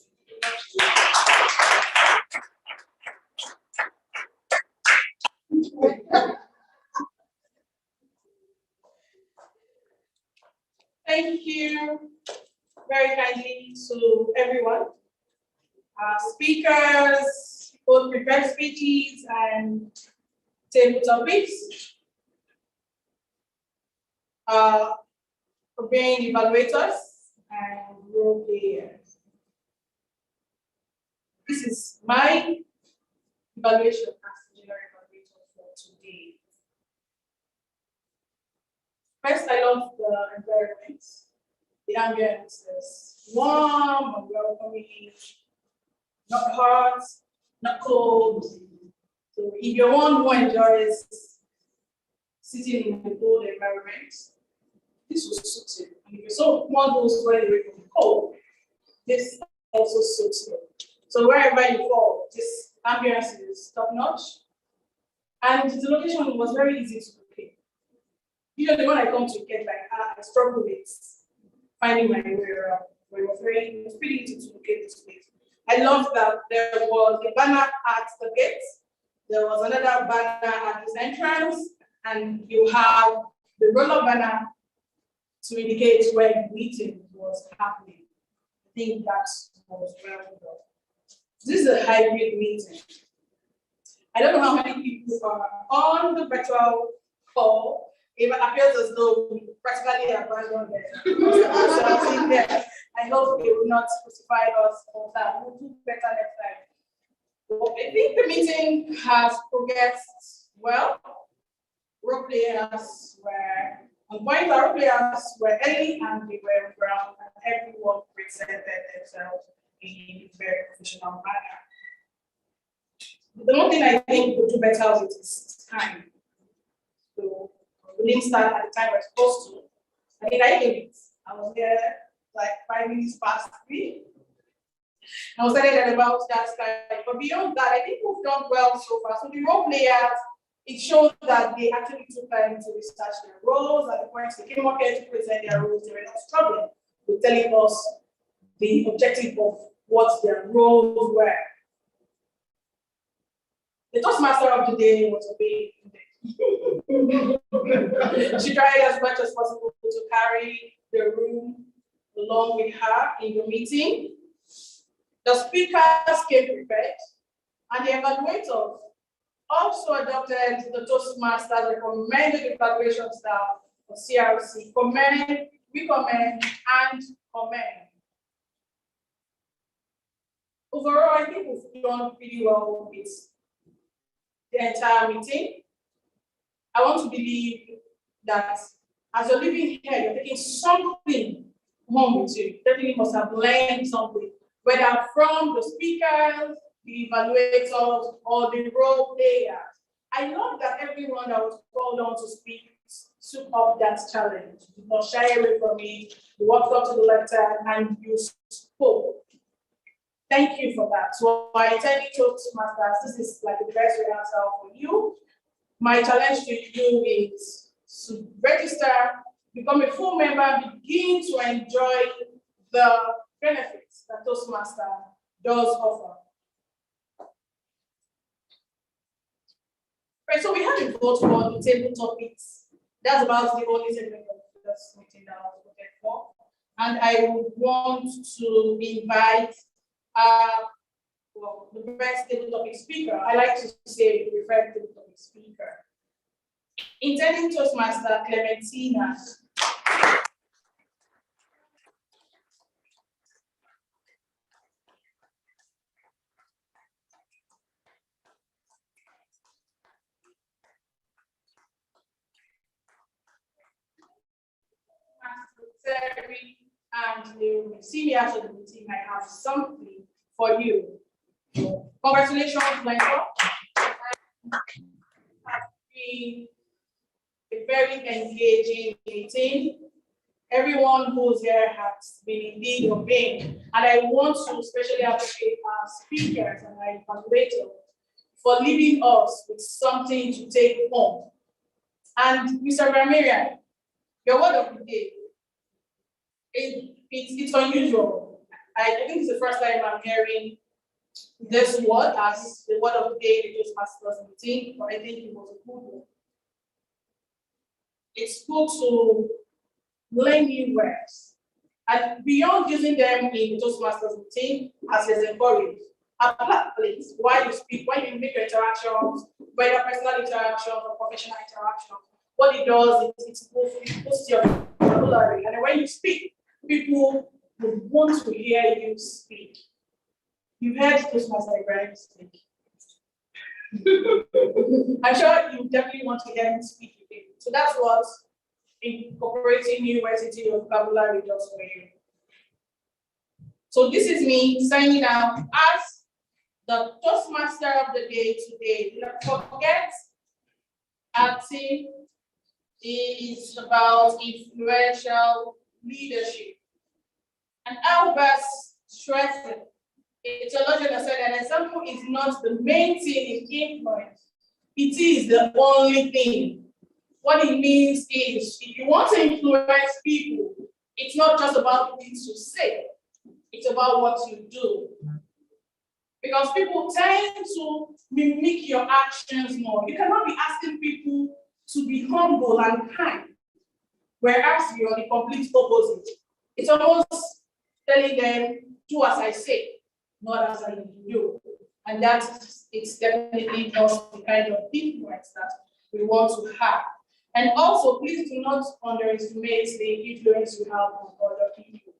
Thank you very kindly to everyone. speakers, both prepared speeches and table topics, being evaluators and role players. This is my evaluation as general evaluator for today. First, I love the environment. The ambience is warm and welcoming, not hot, not cold. So if you're one who enjoys sitting in a cold environment, this will suit you. And if you're someone who's going away from the cold, this also suits you. So wherever you fall, this ambience is top notch. And the location was very easy to locate. Usually when I come to get I struggle with finding my way around. It was pretty easy to locate this place. I love that there was a banner at the gate. There was another banner at the entrance, and you have the roller banner to indicate where the meeting was happening. I think that was well done. This is a hybrid meeting. I don't know how many people are on the virtual call. It appears as though we practically abandoned them. I hope they will not crucify us for that. We'll do better next time. Well, I think the meeting has progressed well. Role players were on point. Our role players were early and they were on ground, and everyone presented themselves in a very professional manner. The one thing I think we could do better with is time. So we didn't start at the time we're supposed to. I think I gave it. I was there like 5 minutes past 3. I was telling them about that time. But beyond that, I think we've done well so far. So the role players, it showed that they actually took time to research their roles. At the point they came up here to present their roles, they were not struggling with telling us the objective of what their roles were. The Toastmaster of the day was a big she tried as much as possible to carry the room along with her in the meeting. The speakers came prepared, and the evaluators also adopted the Toastmasters recommended evaluation style of CRC, commend, recommend, and commend. Overall, I think we've done pretty well with the entire meeting. I want to believe that as you're living here, you're taking something home with you. Definitely must have learned something, whether from the speakers, the evaluators, or the role players. I love that everyone that was called on to speak took up that challenge. You did not shy away from it. You walked up to the lectern and you spoke. Thank you for that. So I Untitled Toastmasters, this is like the best rehearsal for you. My challenge to you is to register, become a full member, begin to enjoy the benefits that Toastmaster does offer. Right, so we have a vote for the table topics. That's about the only segment of this meeting that I was voted for. And I would want to invite well, the best table topic speaker. I like to say the preferred table topic speaker. Intending Toastmaster Clementina. Terry and you see me after the meeting, I have something for you. Congratulations, Learntor. It's been a very engaging meeting. Everyone who's here has been indeed obeying. And I want to especially appreciate our speakers and our evaluators for leaving us with something to take home. And Mr. Ramirian, your word of the day, it's unusual. I think it's the first time I'm hearing this word as the word of the day in the Toastmasters meeting, but I think it was a good one. It's good to learn new words. And beyond using them in the Toastmasters meeting, as is encouraged, apply, please, while you speak, when you make your interactions, whether personal interactions or professional interactions, what it does is it boosts your vocabulary. And when you speak, people will want to hear you speak. You've heard Toastmaster Ibrahim speak. I'm sure you definitely want to hear him speak again. So that's what incorporating new words into your vocabulary does for you. So this is me signing out as the Toastmaster of the day today. Don't forget, acting is about influential leadership. And Albert stressed a theologian said an example is not the main thing in influence, it is the only thing. What it means is, if you want to influence people, it's not just about the things you say, it's about what you do. Because people tend to mimic your actions more. You cannot be asking people to be humble and kind, whereas you're the complete opposite. It's almost telling them, do as I say, not as I do. And that it's definitely not the kind of influence that we want to have. And also, please do not underestimate the influence you have on other people.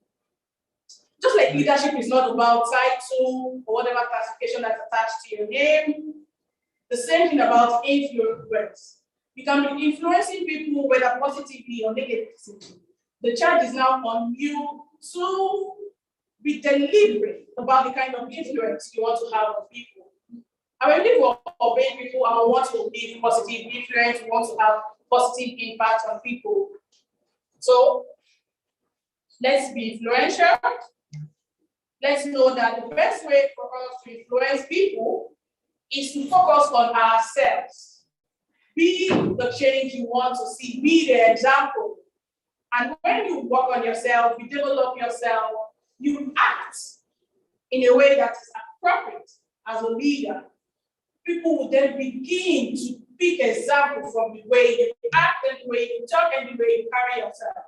Just like leadership is not about title or whatever classification that's attached to your name, the same thing about influence. You can be influencing people whether positively or negatively. The charge is now on you to be deliberate about the kind of influence you want to have on people. And when people obey people and want to give positive influence, we want to have positive impact on people. So let's be influential. Let's know that the best way for us to influence people is to focus on ourselves. Be the change you want to see, be the example. And when you work on yourself, you develop yourself, you act in a way that is appropriate as a leader. People will then begin to pick example from the way you act and the way you talk and the way you carry yourself.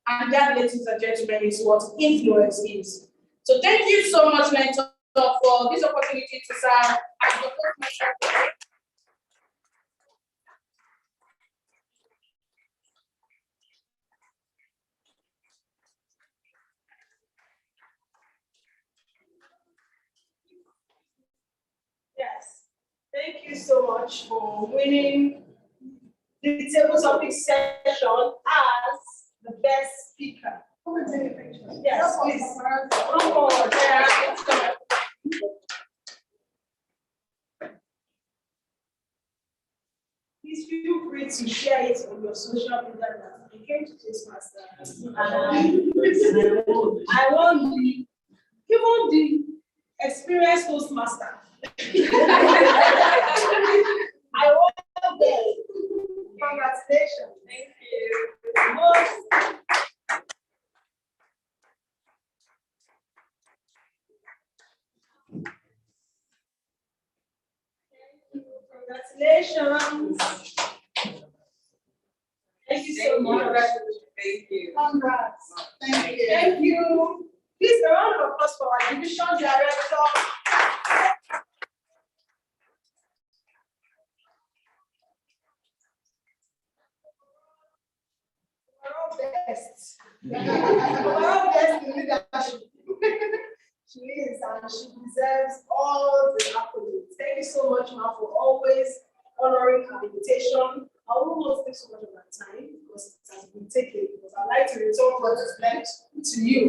And that, ladies and gentlemen, is what influence is. So thank you so much, Learntor, for this opportunity to serve as the Toastmaster. Yes, thank you so much for winning the table topic session as the best speaker. Come and take a picture. Yes, please. One more. Yeah. Please feel free to share it on your social media that you came to Toastmasters. And I want the experienced Toastmaster. I want them. Congratulations. Thank you. Congratulations. Thank you so much. Thank you. Congrats. Thank you. Thank you. Please, a round of applause for our division director. Overall best. Overall best in leadership. She is, and she deserves all the accolades. Thank you so much, Ma, for always honoring her invitation. I won't want to take so much of my time because it has been taken. Because I'd like to return what is meant to you,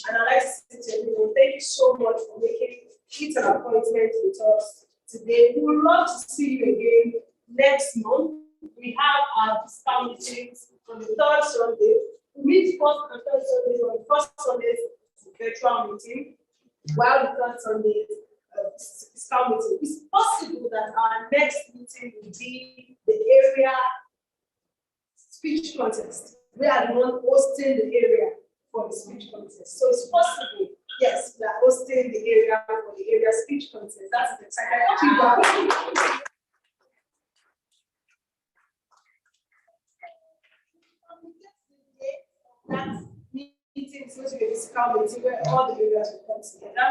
and I'd like to say to everyone, thank you so much for making it an appointment with us today. We would love to see you again next month. We have our discount meetings on the third Sunday. We meet first and third Sundays. On the first Sunday is a virtual meeting, while the third Sunday is discount meeting. It's possible that our next meeting will be the area speech contest. We are the one hosting the area for the speech contest. So it's possible, yes, we are hosting the area for the area speech contest. That's exciting. That meeting is going to be a discount meeting where all the areas will come together.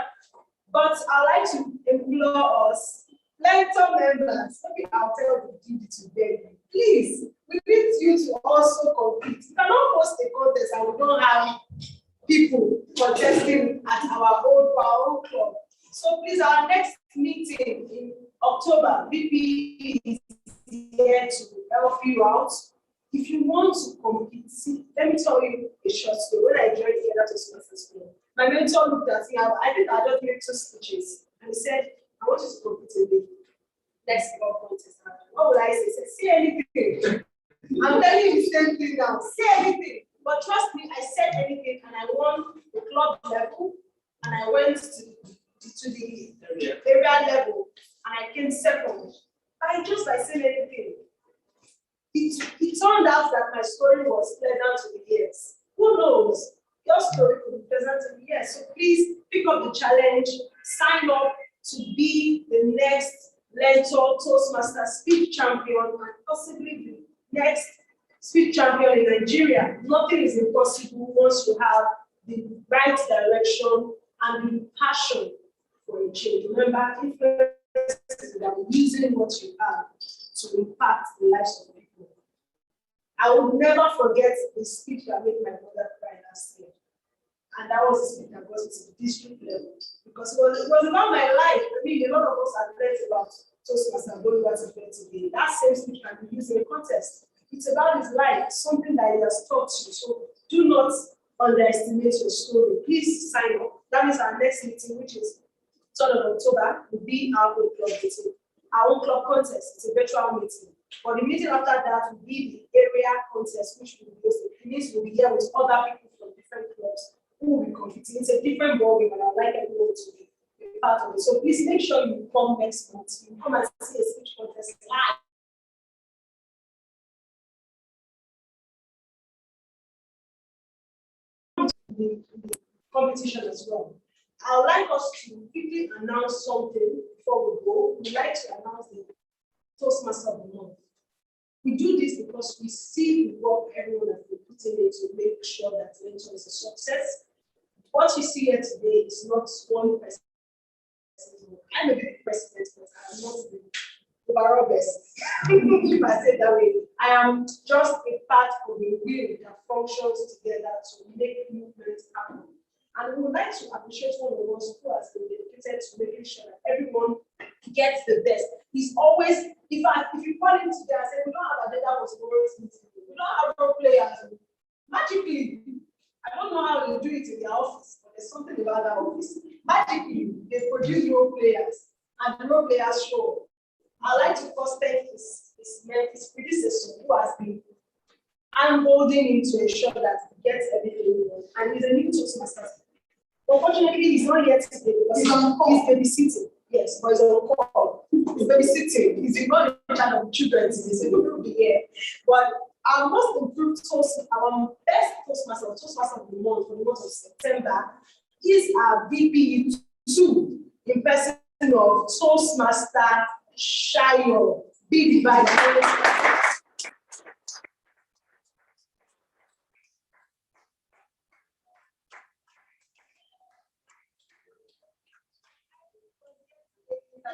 But I'd like to implore us, Learntor members, maybe I'll tell the duty today. Please, we need you to also compete. You cannot host a contest and we don't have people contesting at our own club. So please, our next meeting in October, VP is here to help you out. If you want to compete, see, let me tell you a short story. When I joined the Learntor Toastmasters Club, my mentor looked at me. I think I just made 2 speeches, and he said, "I want you to compete in the next club contest." What would I say? He said, "Say anything." I'm telling you the same thing now. Say anything. But trust me, I said anything, and I won the club level, and I went to the area level, and I came second. By just by saying anything. It turned out that my story was pleasant to the ears. Who knows? Your story could be pleasant to the ears. So please pick up the challenge, sign up to be the next Learntor Toastmaster speech champion, and possibly the next speech champion in Nigeria. Nothing is impossible once you have the right direction and the passion for a change. Remember, influence is about using what you have to impact the lives of people. I will never forget the speech that made my mother cry last year. And that was the speech that got me to the district level. Because it was about my life. I mean, a lot of us have learned about Toastmasters and going what it's meant to be. That same speech can be used in a contest. It's about his life, something that he has taught you. So do not underestimate your story. Please sign up. That means our next meeting, which is 3rd of October, will be our own club meeting. Our own club contest. It's a virtual meeting. But the meeting after that will be the area contest, which will be hosted. Please will be here with other people from different clubs who will be competing. It's a different ballgame, and I'd like everyone to be a part of it. So please make sure you come next month. You come and see a speech contest live. The competition as well. I would like us to quickly announce something before we go. We'd like to announce the Toastmaster of the Month. We do this because we see the work everyone has been putting in to make sure that Learntor is a success. What you see here today is not one person. I'm a big president, but I'm not the overall best. If I say it that way, I am just a part of a wheel that functions together to make movements happen. And we would like to appreciate one of us who has been dedicated to making sure that everyone gets the best. He's always, if you call him today and say, "We don't have a data was tomorrow's meeting, we don't have role players," magically, I don't know how they do it in their office, but there's something about that office. Magically, they produce role players, and the role players show. I'd like to first thank his predecessor who has been handholding him to ensure that he gets everything done. And he's a new Toastmaster. Unfortunately, he's not yet today because he's babysitting. Yes, but he's on call. He's babysitting. He's not in charge of children. He's a little bit here. But our most improved our best Toastmaster of the month for the month of September is our VPPRO in person of Toastmaster Shayo. Be divided.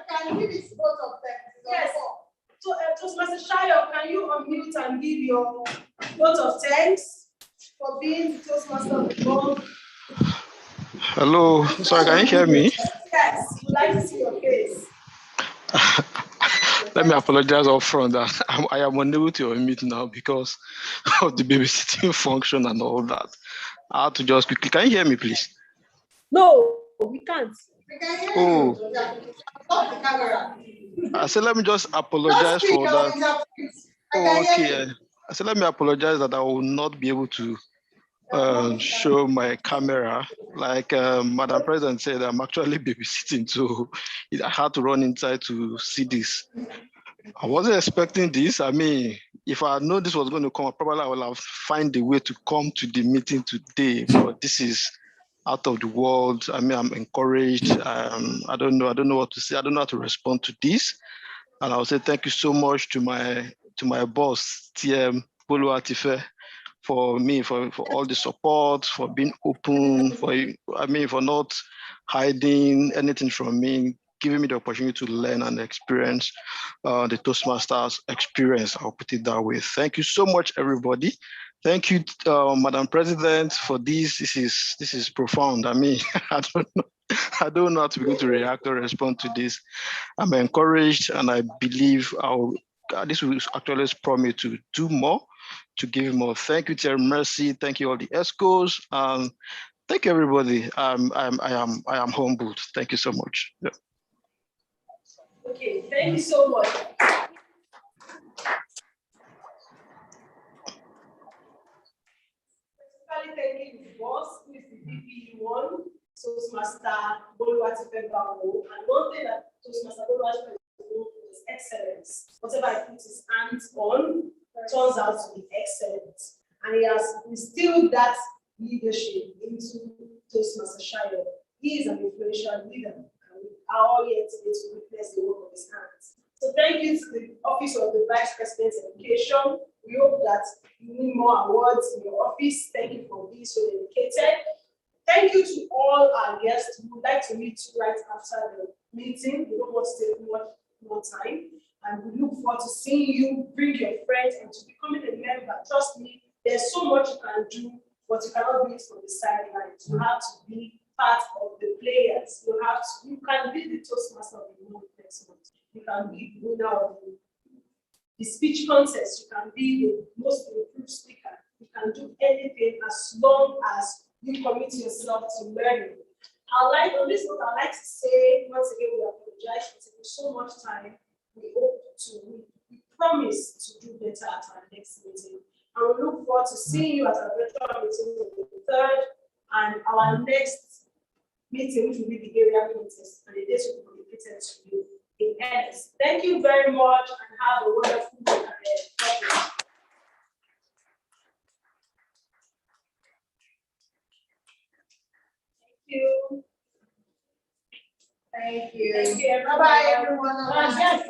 Can you give it both of them? Yes. So, Toastmaster Shayo, can you unmute and give your vote of thanks for being the Toastmaster of the month? Hello, sorry, can you hear me? Yes, we'd like to see your face. Let me apologize up front that I am unable to unmute now because of the babysitting function and all that. I had to just quickly, can you hear me, please? No, we can't. We can hear Oh. you. Off the camera. I said, let me just apologize for that. Oh, okay. I said, let me apologize that I will not be able to show my camera. Like Madam President said, I'm actually babysitting, so I had to run inside to see this. I wasn't expecting this. I mean, if I know this was going to come, probably I would have found a way to come to the meeting today, but this is out of the world. I mean, I'm encouraged. I don't know what to say. I don't know how to respond to this. And I'll say thank you so much to my boss, TM Boluatife, for all the support, for being open, for not hiding anything from me. giving me the opportunity to learn and experience the Toastmasters experience. I'll put it that way. Thank you so much, everybody. Thank you, Madam President, for this. This is profound. I mean, I don't know how to be going to react or respond to this. I'm encouraged, and I believe this will actually prompt me to do more, to give more. Thank you, Terry Mercy. Thank you, all the ESCOs. Thank you, everybody. I am humbled. Thank you so much. Yeah. Okay, thank you so much. Thanking the boss, who is the VP1, Toastmaster VPPRO. And one thing that Toastmaster VPPRO is excellence. Whatever I put his hands on turns out to be excellent. And he has instilled that leadership into Toastmaster Shire. He is an influential leader, and we are all here today to witness the work of his hands. So thank you to the Office of the Vice President of Education. We hope that you win more awards in your office. Thank you for being so dedicated. Thank you to all our guests. We would like to meet you right after the meeting. We don't want to take much more time. And we look forward to seeing you, bring your friends, and to becoming a member. Trust me, there's so much you can do, but you cannot do it from the sidelines. You have to be part of the players. You can be the Toastmaster of the month next month. You can be the winner of the speech contest. You can be the most improved speaker. You can do anything as long as you commit yourself to learning. On this note, I'd like to say once again, we apologize for taking so much time. We promise to do better at our next meeting. And we look forward to seeing you at our virtual meeting on the 3rd and our next meeting, which will be the area contest, and the dates will be communicated to you in earnest. Thank you very much and have a wonderful week ahead. Thank you. Thank you. Thank you. Bye-bye, everyone. Yes.